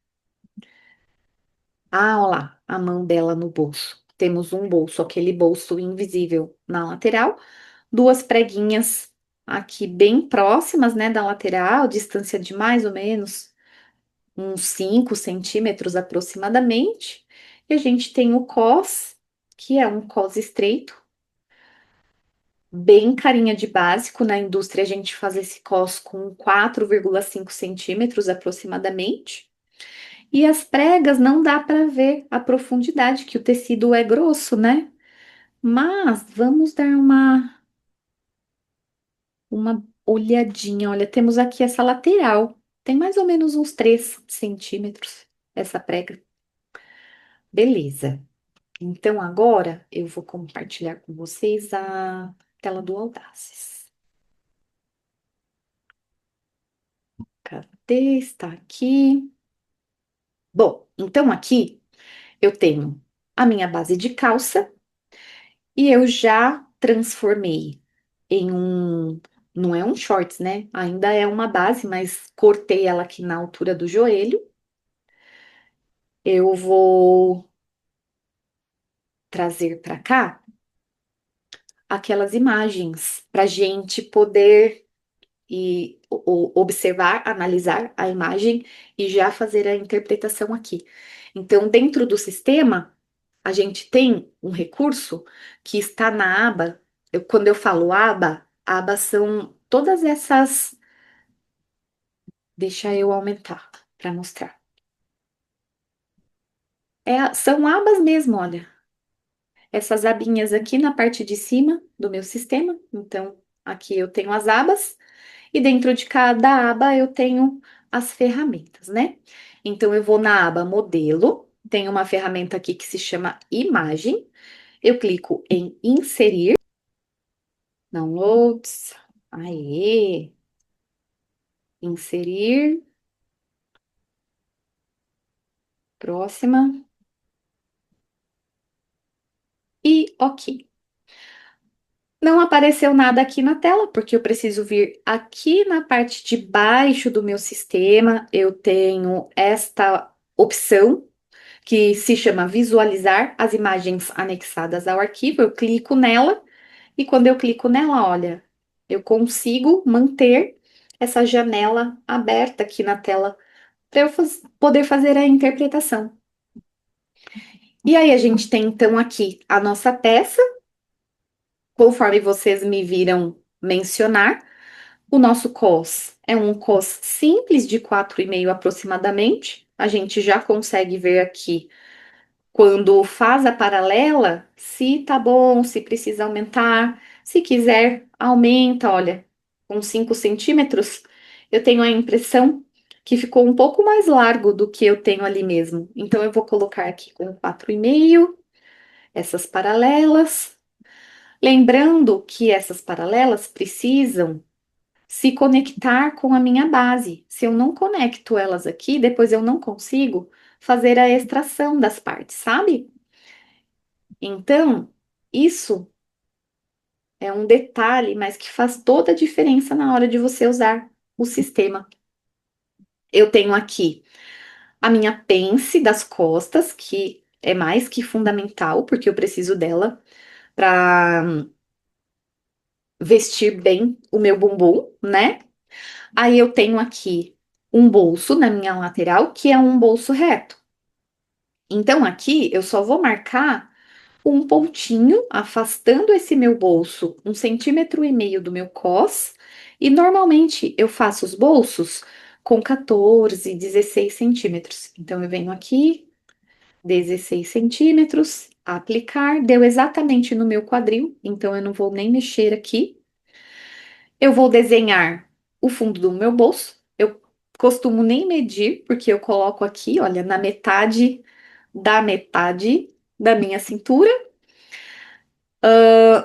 Ah, olha lá, a mão dela no bolso. Temos um bolso, aquele bolso invisível na lateral, duas preguinhas aqui bem próximas, né, da lateral, distância de mais ou menos uns 5 centímetros aproximadamente. E a gente tem o cos, que é um cos estreito, bem carinha de básico. Na indústria, a gente faz esse cos com 4,5 centímetros aproximadamente. E as pregas não dá para ver a profundidade, que o tecido é grosso, né? Mas vamos dar uma olhadinha. Olha, temos aqui essa lateral. Tem mais ou menos uns 3 centímetros essa prega. Beleza. Então, agora eu vou compartilhar com vocês a tela do Audaces. Cadê? Está aqui. Bom, então aqui eu tenho a minha base de calça e eu já transformei em um. Não é um shorts, né? Ainda é uma base, mas cortei ela aqui na altura do joelho. Eu vou trazer para cá aquelas imagens para gente poder e observar, analisar a imagem e já fazer a interpretação aqui. Então, dentro do sistema, a gente tem um recurso que está na aba. Quando eu falo aba, aba são todas essas. Deixa eu aumentar para mostrar. São abas mesmo, olha. Essas abinhas aqui na parte de cima do meu sistema. Então, aqui eu tenho as abas. E dentro de cada aba eu tenho as ferramentas, né? Então eu vou na aba modelo, tem uma ferramenta aqui que se chama imagem. Eu clico em inserir, downloads, aê, inserir, próxima e ok. Não apareceu nada aqui na tela, porque eu preciso vir aqui na parte de baixo do meu sistema. Eu tenho esta opção que se chama visualizar as imagens anexadas ao arquivo. Eu clico nela e quando eu clico nela, olha, eu consigo manter essa janela aberta aqui na tela para eu poder fazer a interpretação. E aí a gente tem então aqui a nossa peça, conforme vocês me viram mencionar. O nosso cos é um cos simples de 4,5 aproximadamente. A gente já consegue ver aqui quando faz a paralela, se tá bom, se precisa aumentar. Se quiser, aumenta, olha, com 5 centímetros. Eu tenho a impressão que ficou um pouco mais largo do que eu tenho ali mesmo. Então, eu vou colocar aqui com 4,5 essas paralelas. Lembrando que essas paralelas precisam se conectar com a minha base. Se eu não conecto elas aqui, depois eu não consigo fazer a extração das partes, sabe? Então, isso é um detalhe, mas que faz toda a diferença na hora de você usar o sistema. Eu tenho aqui a minha pence das costas, que é mais que fundamental, porque eu preciso dela para vestir bem o meu bumbum, né? Aí eu tenho aqui um bolso na minha lateral, que é um bolso reto. Então, aqui eu só vou marcar um pontinho, afastando esse meu bolso 1,5 cm do meu cos. E normalmente eu faço os bolsos com 14, 16 centímetros. Então, eu venho aqui, 16 centímetros, aplicar, deu exatamente no meu quadril, então eu não vou nem mexer aqui. Eu vou desenhar o fundo do meu bolso. Eu costumo nem medir, porque eu coloco aqui, olha, na metade da minha cintura.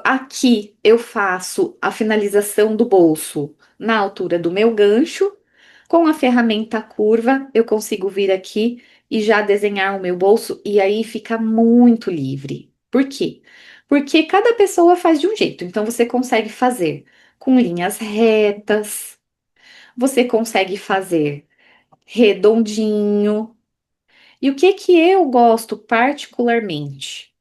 Aqui eu faço a finalização do bolso na altura do meu gancho. Com a ferramenta curva, eu consigo vir aqui e já desenhar o meu bolso, e aí fica muito livre. Por quê? Porque cada pessoa faz de um jeito. Então, você consegue fazer com linhas retas, você consegue fazer redondinho. E o que que eu gosto particularmente?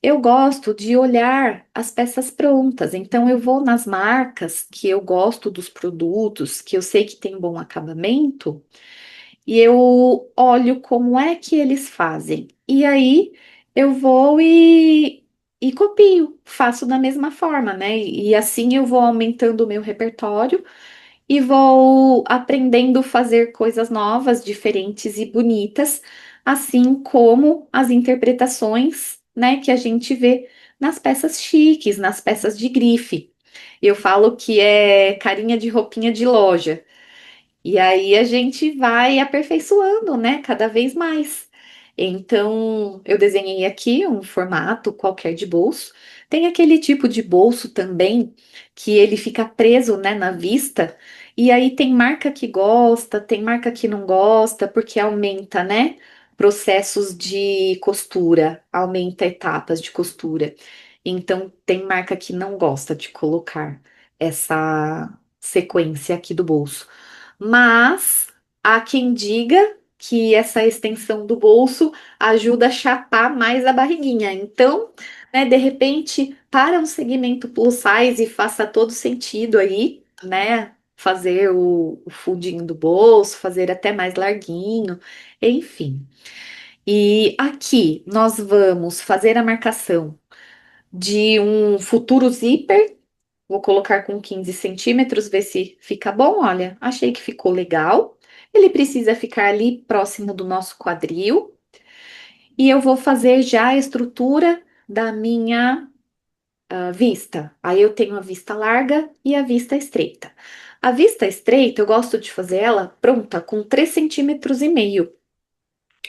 Eu gosto de olhar as peças prontas, então eu vou nas marcas que eu gosto dos produtos, que eu sei que tem bom acabamento, e eu olho como é que eles fazem. E aí eu vou e copio, faço da mesma forma, né? E assim eu vou aumentando o meu repertório e vou aprendendo a fazer coisas novas, diferentes e bonitas, assim como as interpretações, né, que a gente vê nas peças chiques, nas peças de grife. Eu falo que é carinha de roupinha de loja. E aí a gente vai aperfeiçoando, né, cada vez mais. Então, eu desenhei aqui um formato qualquer de bolso. Tem aquele tipo de bolso também que ele fica preso, né, na vista. E aí tem marca que gosta, tem marca que não gosta, porque aumenta, né, processos de costura, aumenta etapas de costura. Então, tem marca que não gosta de colocar essa sequência aqui do bolso. Mas há quem diga que essa extensão do bolso ajuda a chapar mais a barriguinha. Então, né, de repente, para um segmento plus size faça todo sentido aí, né? Fazer o fundinho do bolso, fazer até mais larguinho, enfim. E aqui nós vamos fazer a marcação de um futuro zíper. Vou colocar com 15 centímetros, ver se fica bom. Olha, achei que ficou legal. Ele precisa ficar ali próximo do nosso quadril. E eu vou fazer já a estrutura da minha vista. Aí eu tenho a vista larga e a vista estreita. A vista estreita, eu gosto de fazer ela pronta com 3,5 cm.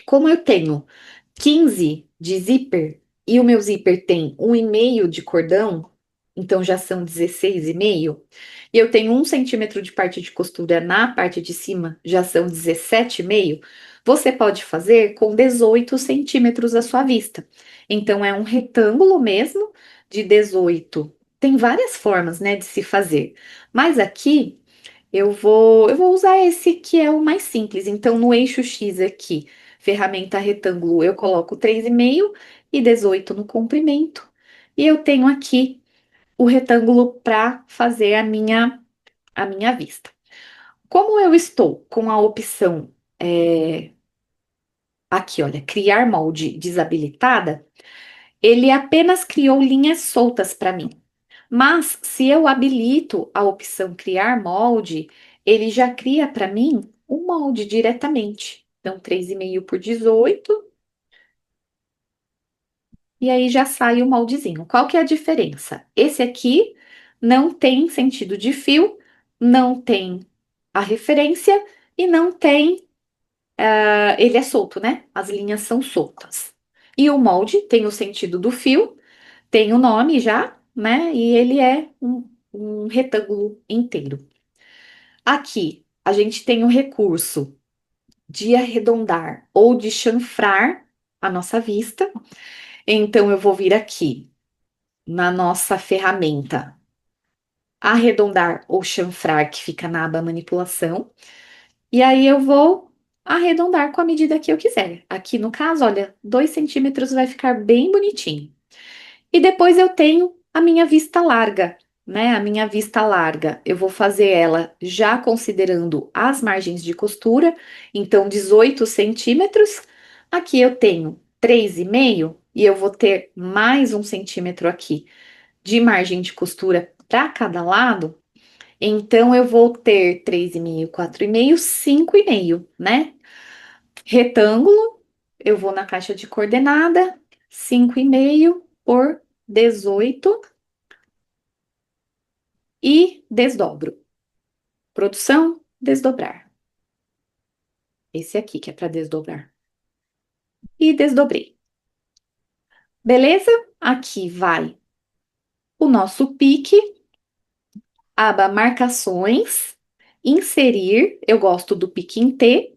Como eu tenho 15 de zíper e o meu zíper tem 1,5 de cordão, então já são 16,5. E eu tenho 1 centímetro de parte de costura na parte de cima, já são 17,5. Você pode fazer com 18 centímetros a sua vista. Então é um retângulo mesmo de 18. Tem várias formas, né, de se fazer. Mas aqui eu vou usar esse que é o mais simples. Então no eixo X aqui ferramenta retângulo, eu coloco 3,5 e 18 no comprimento. E eu tenho aqui o retângulo para fazer a minha vista. Como eu estou com a opção aqui, olha, criar molde desabilitada, ele apenas criou linhas soltas para mim. Mas se eu habilito a opção criar molde, ele já cria para mim o molde diretamente. Então, 3,5 por 18, e aí já sai o moldezinho. Qual que é a diferença? Esse aqui não tem sentido de fio, não tem a referência e não tem, ele é solto, né? As linhas são soltas. E o molde tem o sentido do fio, tem o nome já, né? E ele é um retângulo inteiro. Aqui, a gente tem o recurso de arredondar ou de chanfrar a nossa vista. Então, eu vou vir aqui na nossa ferramenta arredondar ou chanfrar, que fica na aba manipulação. E aí eu vou arredondar com a medida que eu quiser. Aqui no caso, olha, 2 centímetros vai ficar bem bonitinho. E depois eu tenho a minha vista larga, né? A minha vista larga, eu vou fazer ela já considerando as margens de costura, então 18 centímetros. Aqui eu tenho 3,5 e eu vou ter mais 1 centímetro aqui de margem de costura para cada lado. Então eu vou ter 3,5, 4,5, 5,5, né? Retângulo, eu vou na caixa de coordenada, 5,5 por 18 e desdobro. Produção, desdobrar. Esse aqui que é para desdobrar. E desdobrei. Beleza? Aqui vai o nosso pique, aba marcações, inserir, eu gosto do pique em T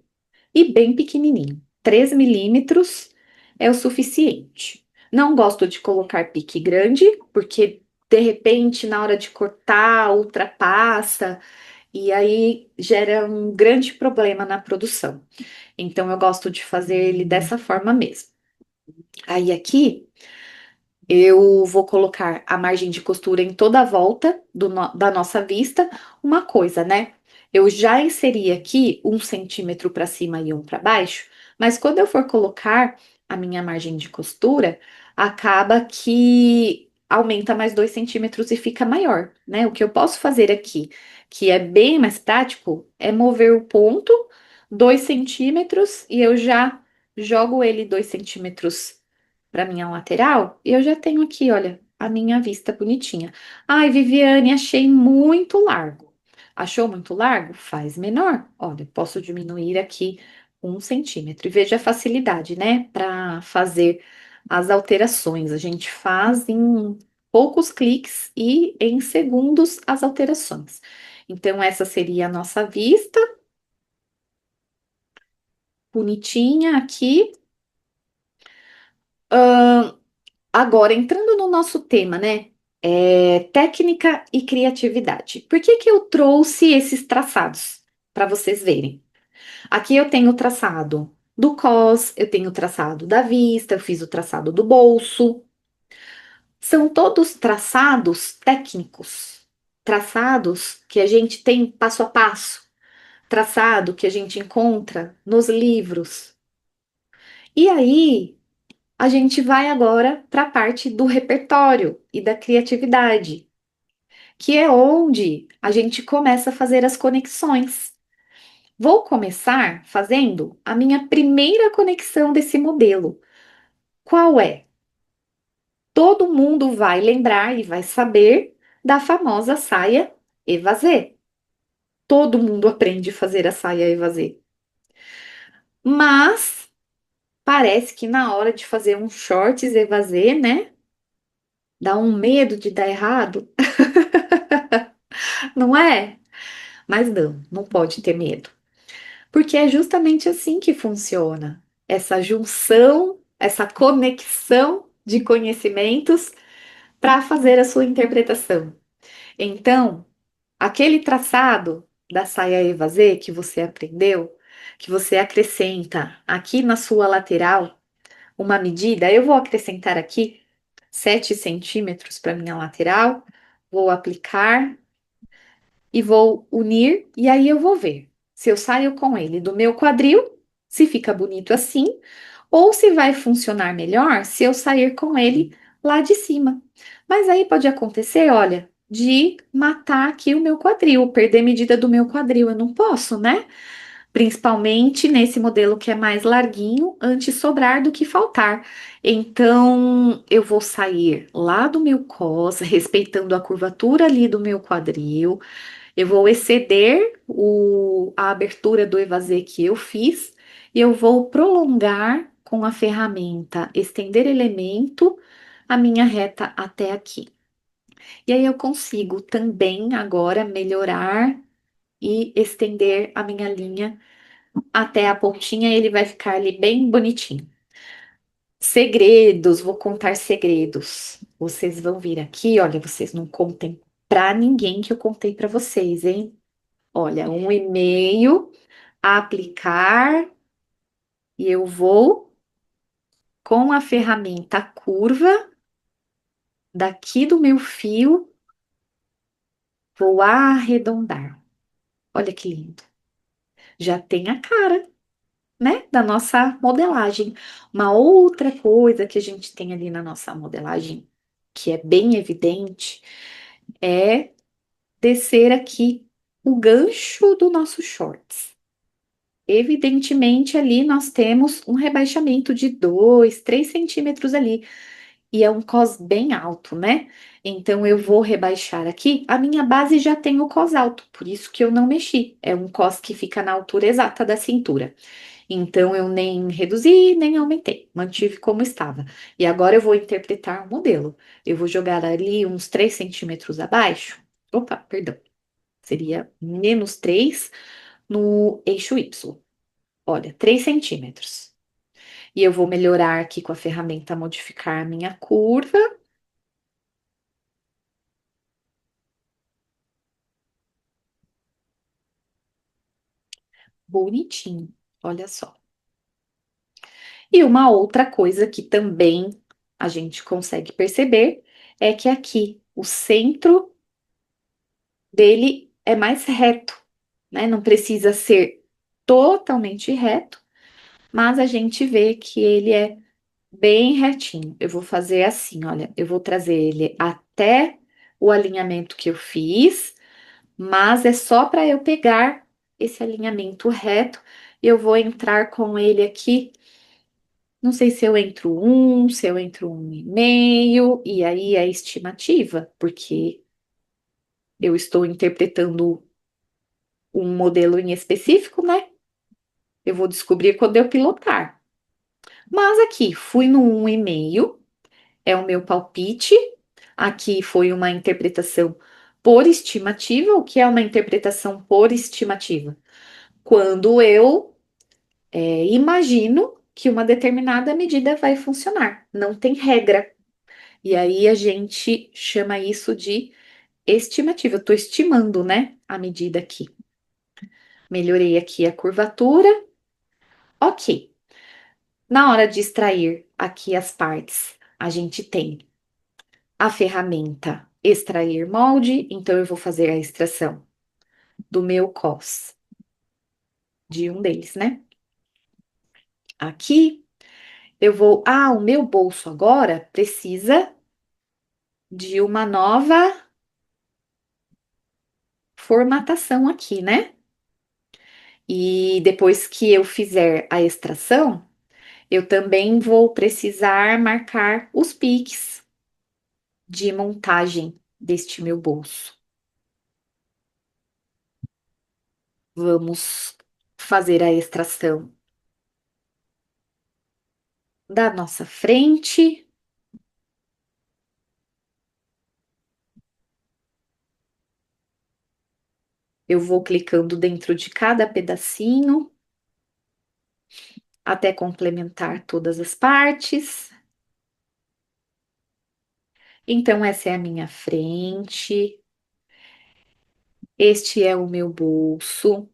e bem pequenininho. 3 milímetros é o suficiente. Não gosto de colocar pique grande, porque de repente na hora de cortar ultrapassa e aí gera um grande problema na produção. Então eu gosto de fazer ele dessa forma mesmo. Aí aqui eu vou colocar a margem de costura em toda a volta da nossa vista. Uma coisa, né? Eu já inseri aqui 1 centímetro para cima e um para baixo, mas quando eu for colocar a minha margem de costura, acaba que aumenta mais 2 centímetros e fica maior, né? O que eu posso fazer aqui, que é bem mais prático, é mover o ponto 2 centímetros e eu já jogo ele 2 centímetros para minha lateral, e eu já tenho aqui, olha, a minha vista bonitinha. Ai, Viviane, achei muito largo. Achou muito largo? Faz menor. Olha, posso diminuir aqui 1 centímetro. E veja a facilidade, né, para fazer as alterações. A gente faz em poucos cliques e em segundos as alterações. Então, essa seria a nossa vista, bonitinha aqui. Agora, entrando no nosso tema, né? Técnica e criatividade. Por que que eu trouxe esses traçados? Para vocês verem. Aqui eu tenho o traçado do cos, eu tenho o traçado da vista, eu fiz o traçado do bolso. São todos traçados técnicos. Traçados que a gente tem passo a passo. Traçado que a gente encontra nos livros. E aí, a gente vai agora para a parte do repertório e da criatividade, que é onde a gente começa a fazer as conexões. Vou começar fazendo a minha primeira conexão desse modelo. Qual é? Todo mundo vai lembrar e vai saber da famosa saia evasê. Todo mundo aprende a fazer a saia evasê. Mas parece que na hora de fazer um shorts evasê, né? Dá um medo de dar errado. Não é? Mas não pode ter medo. Porque é justamente assim que funciona. Essa junção, essa conexão de conhecimentos para fazer a sua interpretação. Então, aquele traçado da saia evasê que você aprendeu, que você acrescenta aqui na sua lateral uma medida, eu vou acrescentar aqui 7 centímetros para minha lateral, vou aplicar e vou unir, e aí eu vou ver se eu saio com ele do meu quadril, se fica bonito assim, ou se vai funcionar melhor se eu sair com ele lá de cima. Mas aí pode acontecer, olha, de matar aqui o meu quadril, perder medida do meu quadril, eu não posso, né? Principalmente nesse modelo que é mais larguinho, antes sobrar do que faltar. Então, eu vou sair lá do meu cos, respeitando a curvatura ali do meu quadril. Eu vou exceder a abertura do evasê que eu fiz e eu vou prolongar com a ferramenta estender elemento a minha reta até aqui. E aí eu consigo também agora melhorar e estender a minha linha até a pontinha, ele vai ficar ali bem bonitinho. Segredos, vou contar segredos. Vocês vão vir aqui, olha, vocês não contem pra ninguém que eu contei pra vocês, hein? Olha, um e-mail, aplicar, e eu vou com a ferramenta curva daqui do meu fio, vou arredondar. Olha que lindo. Já tem a cara, né, da nossa modelagem. Uma outra coisa que a gente tem ali na nossa modelagem, que é bem evidente, é descer aqui o gancho do nosso shorts. Evidentemente, ali nós temos um rebaixamento de 2, 3 centímetros ali, e é um cos bem alto, né? Então, eu vou rebaixar aqui. A minha base já tem o cos alto, por isso que eu não mexi. É um cos que fica na altura exata da cintura. Então, eu nem reduzi, nem aumentei, mantive como estava. E agora eu vou interpretar o modelo. Eu vou jogar ali uns 3 centímetros abaixo. Opa, perdão. Seria menos 3 no eixo Y. Olha, 3 centímetros. E eu vou melhorar aqui com a ferramenta modificar a minha curva. Bonitinho. Olha só. E uma outra coisa que também a gente consegue perceber é que aqui o centro dele é mais reto, né? Não precisa ser totalmente reto, mas a gente vê que ele é bem retinho. Eu vou fazer assim, olha, eu vou trazer ele até o alinhamento que eu fiz, mas é só para eu pegar esse alinhamento reto. Eu vou entrar com ele aqui. Não sei se eu entro um, se eu entro um e meio, e aí é estimativa, porque eu estou interpretando um modelo em específico, né? Eu vou descobrir quando eu pilotar. Mas aqui, fui no 1,5, é o meu palpite. Aqui foi uma interpretação por estimativa. O que é uma interpretação por estimativa? Quando eu imagino que uma determinada medida vai funcionar. Não tem regra. E aí a gente chama isso de estimativa. Eu estou estimando, né, a medida aqui. Melhorei aqui a curvatura. Ok. Na hora de extrair aqui as partes, a gente tem a ferramenta extrair molde, então eu vou fazer a extração do meu cos, de um deles, né? Aqui eu vou. Ah, o meu bolso agora precisa de uma nova formatação aqui, né? E depois que eu fizer a extração, eu também vou precisar marcar os piques de montagem deste meu bolso. Vamos fazer a extração da nossa frente. Eu vou clicando dentro de cada pedacinho até complementar todas as partes. Então, essa é a minha frente. Este é o meu bolso.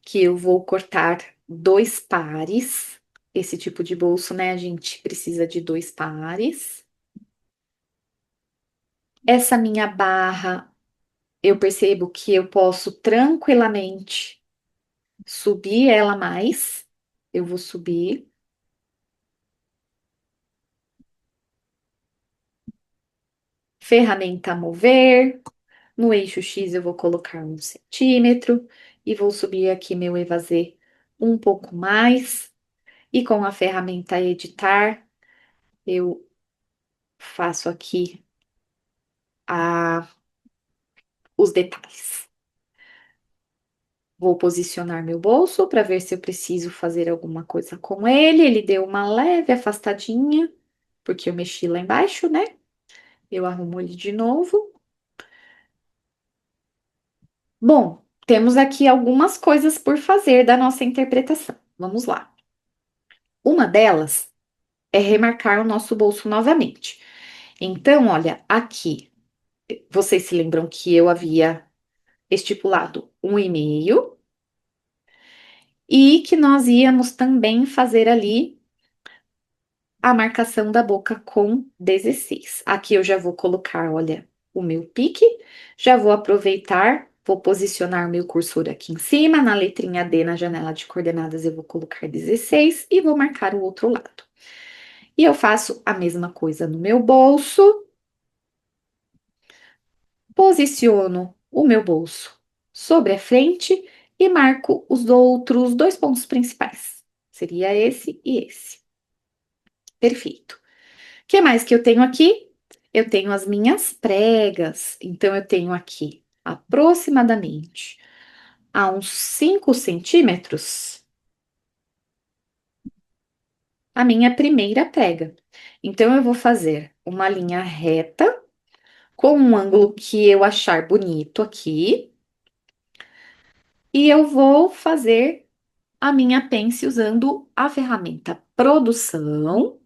que eu vou cortar dois pares. Esse tipo de bolso, né? A gente precisa de dois pares. Essa minha barra, eu percebo que eu posso tranquilamente subir ela mais. Eu vou subir. Ferramenta mover. No eixo X eu vou colocar 1 centímetro e vou subir aqui meu evasê um pouco mais. E com a ferramenta editar, eu faço aqui os detalhes. Vou posicionar meu bolso para ver se eu preciso fazer alguma coisa com ele. Ele deu uma leve afastadinha, porque eu mexi lá embaixo, né? Eu arrumo ele de novo. Bom, temos aqui algumas coisas por fazer da nossa interpretação. Vamos lá. Uma delas é remarcar o nosso bolso novamente. Então, olha, aqui, vocês se lembram que eu havia estipulado 1,5 e que nós íamos também fazer ali a marcação da boca com 16. Aqui eu já vou colocar, olha, o meu pique, já vou aproveitar, vou posicionar meu cursor aqui em cima, na letrinha D, na janela de coordenadas, eu vou colocar 16 e vou marcar o outro lado. E eu faço a mesma coisa no meu bolso, posiciono o meu bolso sobre a frente e marco os outros dois pontos principais. Seria esse e esse. Perfeito. O que mais que eu tenho aqui? Eu tenho as minhas pregas. Então, eu tenho aqui aproximadamente a uns 5 centímetros a minha primeira prega. Então, eu vou fazer uma linha reta com um ângulo que eu achar bonito aqui. E eu vou fazer a minha pence usando a ferramenta produção.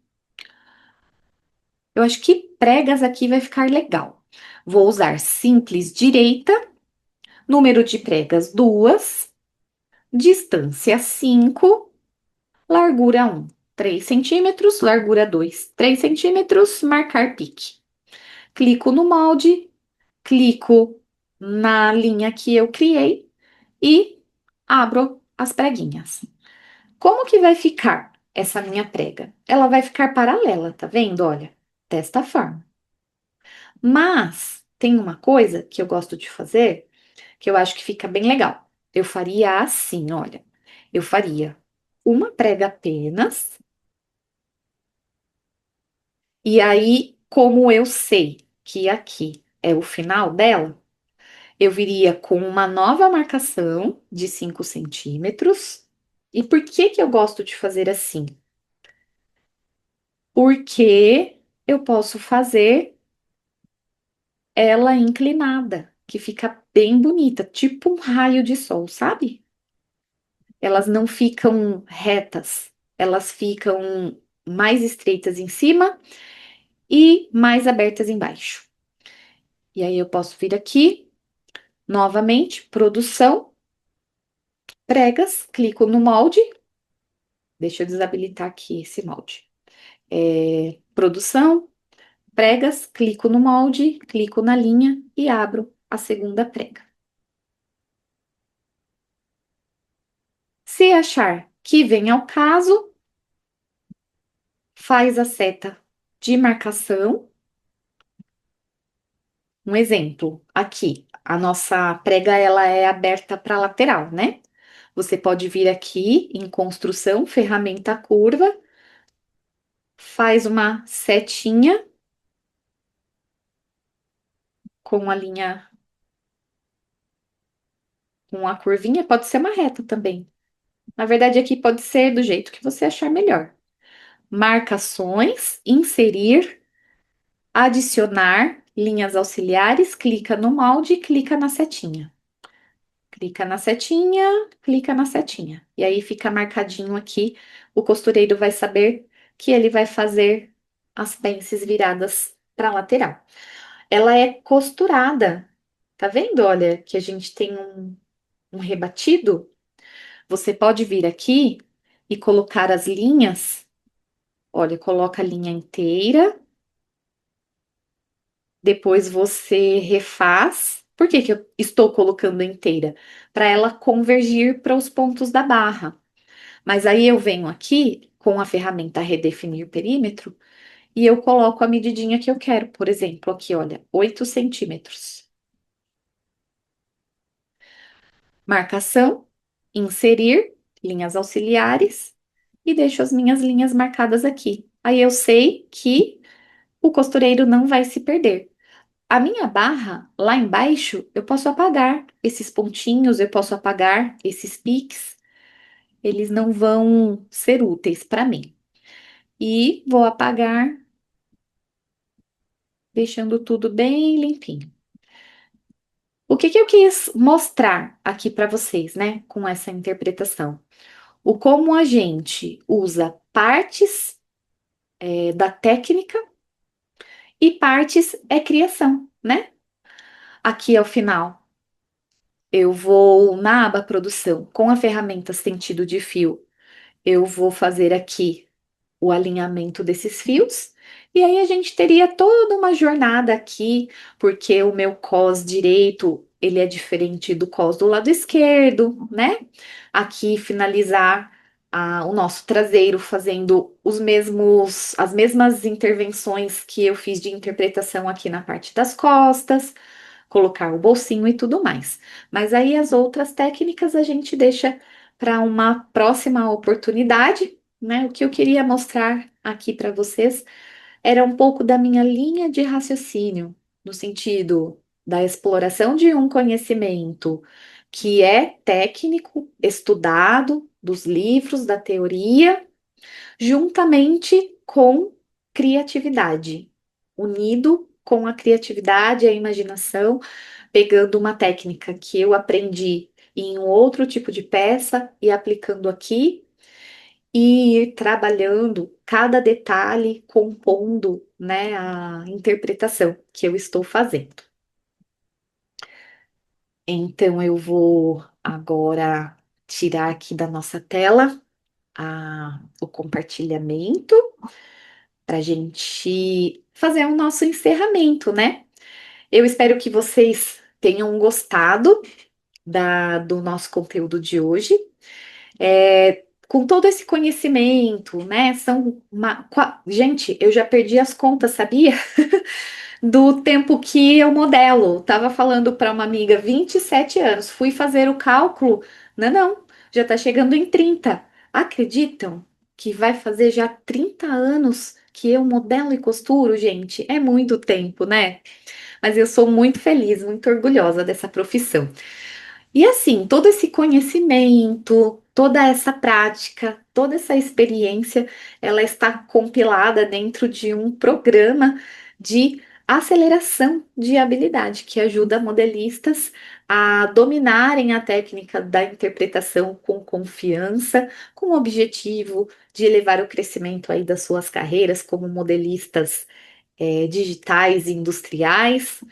Eu acho que pregas aqui vai ficar legal. Vou usar simples direita, número de pregas 2, distância 5, largura 1, 3 centímetros, largura 2, 3 centímetros, marcar pique. Clico no molde, clico na linha que eu criei e abro as preguinhas. Como que vai ficar essa minha prega? Ela vai ficar paralela, tá vendo? Olha, desta forma. Mas tem uma coisa que eu gosto de fazer, que eu acho que fica bem legal. Eu faria assim, olha. Eu faria uma prega apenas, e aí, como eu sei que aqui é o final dela, eu viria com uma nova marcação de 5 centímetros. E por que que eu gosto de fazer assim? Porque eu posso fazer ela inclinada, que fica bem bonita, tipo um raio de sol, sabe? Elas não ficam retas, elas ficam mais estreitas em cima e mais abertas embaixo. E aí eu posso vir aqui, novamente, produção, pregas, clico no molde, deixa eu desabilitar aqui esse molde. Produção, pregas, clico no molde, clico na linha e abro a segunda prega. Se achar que vem ao caso, faz a seta de marcação. Um exemplo, aqui, a nossa prega ela é aberta para lateral, né? Você pode vir aqui em construção, ferramenta curva, faz uma setinha com a linha, com a curvinha, pode ser uma reta também. Na verdade, aqui pode ser do jeito que você achar melhor. Marcações, inserir, adicionar linhas auxiliares, clica no molde e clica na setinha. Clica na setinha, clica na setinha. E aí fica marcadinho aqui. O costureiro vai saber que ele vai fazer as pences viradas para lateral. Ela é costurada. Tá vendo? Olha, que a gente tem um rebatido. Você pode vir aqui e colocar as linhas. Olha, coloca a linha inteira, depois você refaz. Por que que eu estou colocando inteira? Para ela convergir para os pontos da barra. Mas aí eu venho aqui com a ferramenta Redefinir Perímetro e eu coloco a medidinha que eu quero. Por exemplo, aqui, olha, 8 centímetros. Marcação, inserir, linhas auxiliares e deixo as minhas linhas marcadas aqui. Aí eu sei que o costureiro não vai se perder. A minha barra, lá embaixo, eu posso apagar esses pontinhos, eu posso apagar esses piques, eles não vão ser úteis para mim. E vou apagar, deixando tudo bem limpinho. O que que eu quis mostrar aqui para vocês, né, com essa interpretação? O como a gente usa partes da técnica e partes é criação, né? Aqui ao final, eu vou na aba produção com a ferramenta sentido de fio, eu vou fazer aqui o alinhamento desses fios. E aí a gente teria toda uma jornada aqui, porque o meu cos direito, ele é diferente do cos do lado esquerdo, né? Aqui finalizar o nosso traseiro fazendo as mesmas intervenções que eu fiz de interpretação aqui na parte das costas, colocar o bolsinho e tudo mais. Mas aí as outras técnicas a gente deixa para uma próxima oportunidade, né? O que eu queria mostrar aqui para vocês era um pouco da minha linha de raciocínio, no sentido da exploração de um conhecimento que é técnico, estudado, dos livros, da teoria, juntamente com criatividade, unido com a criatividade e a imaginação, pegando uma técnica que eu aprendi em um outro tipo de peça e aplicando aqui e ir trabalhando cada detalhe, compondo, né, a interpretação que eu estou fazendo. Então, eu vou agora tirar aqui da nossa tela o compartilhamento para a gente fazer o nosso encerramento, né? Eu espero que vocês tenham gostado do nosso conteúdo de hoje. Com todo esse conhecimento, né? Gente, eu já perdi as contas, sabia? Do tempo que eu modelo. Tava falando para uma amiga, 27 anos. Fui fazer o cálculo. Não, não, já tá chegando em 30. Acreditam que vai fazer já 30 anos que eu modelo e costuro, gente? É muito tempo, né? Mas eu sou muito feliz, muito orgulhosa dessa profissão. E assim, todo esse conhecimento, toda essa prática, toda essa experiência, ela está compilada dentro de um programa de aceleração de habilidade que ajuda modelistas a dominarem a técnica da interpretação com confiança, com o objetivo de elevar o crescimento aí das suas carreiras como modelistas digitais e industriais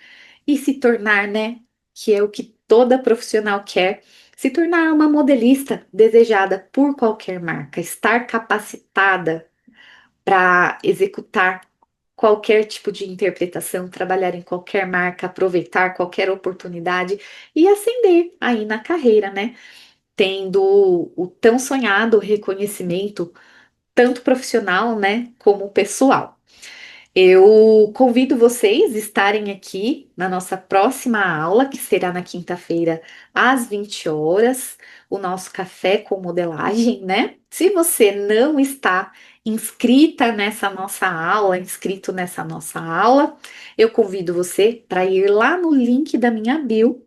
e se tornar, né, que é o que toda profissional quer, se tornar uma modelista desejada por qualquer marca, estar capacitada para executar qualquer tipo de interpretação, trabalhar em qualquer marca, aproveitar qualquer oportunidade e ascender aí na carreira, né? Tendo o tão sonhado reconhecimento, tanto profissional, né, como pessoal. Eu convido vocês a estarem aqui na nossa próxima aula, que será na quinta-feira, às 20 horas, o nosso café com modelagem, né? Se você não está inscrita nessa nossa aula, inscrito nessa nossa aula, eu convido você para ir lá no link da minha bio,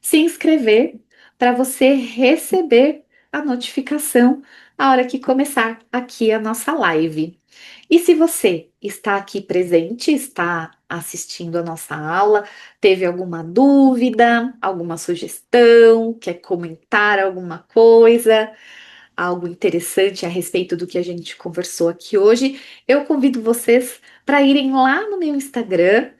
se inscrever para você receber a notificação a hora que começar aqui a nossa live. E se você está aqui presente, está assistindo a nossa aula, teve alguma dúvida, alguma sugestão, quer comentar alguma coisa, algo interessante a respeito do que a gente conversou aqui hoje, eu convido vocês para irem lá no meu Instagram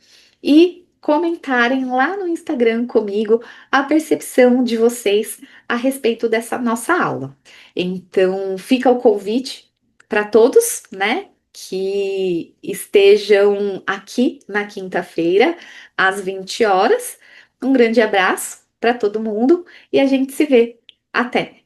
e comentarem lá no Instagram comigo a percepção de vocês a respeito dessa nossa aula. Então, fica o convite para todos, né, que estejam aqui na quinta-feira, às 20 horas. Um grande abraço para todo mundo e a gente se vê. Até!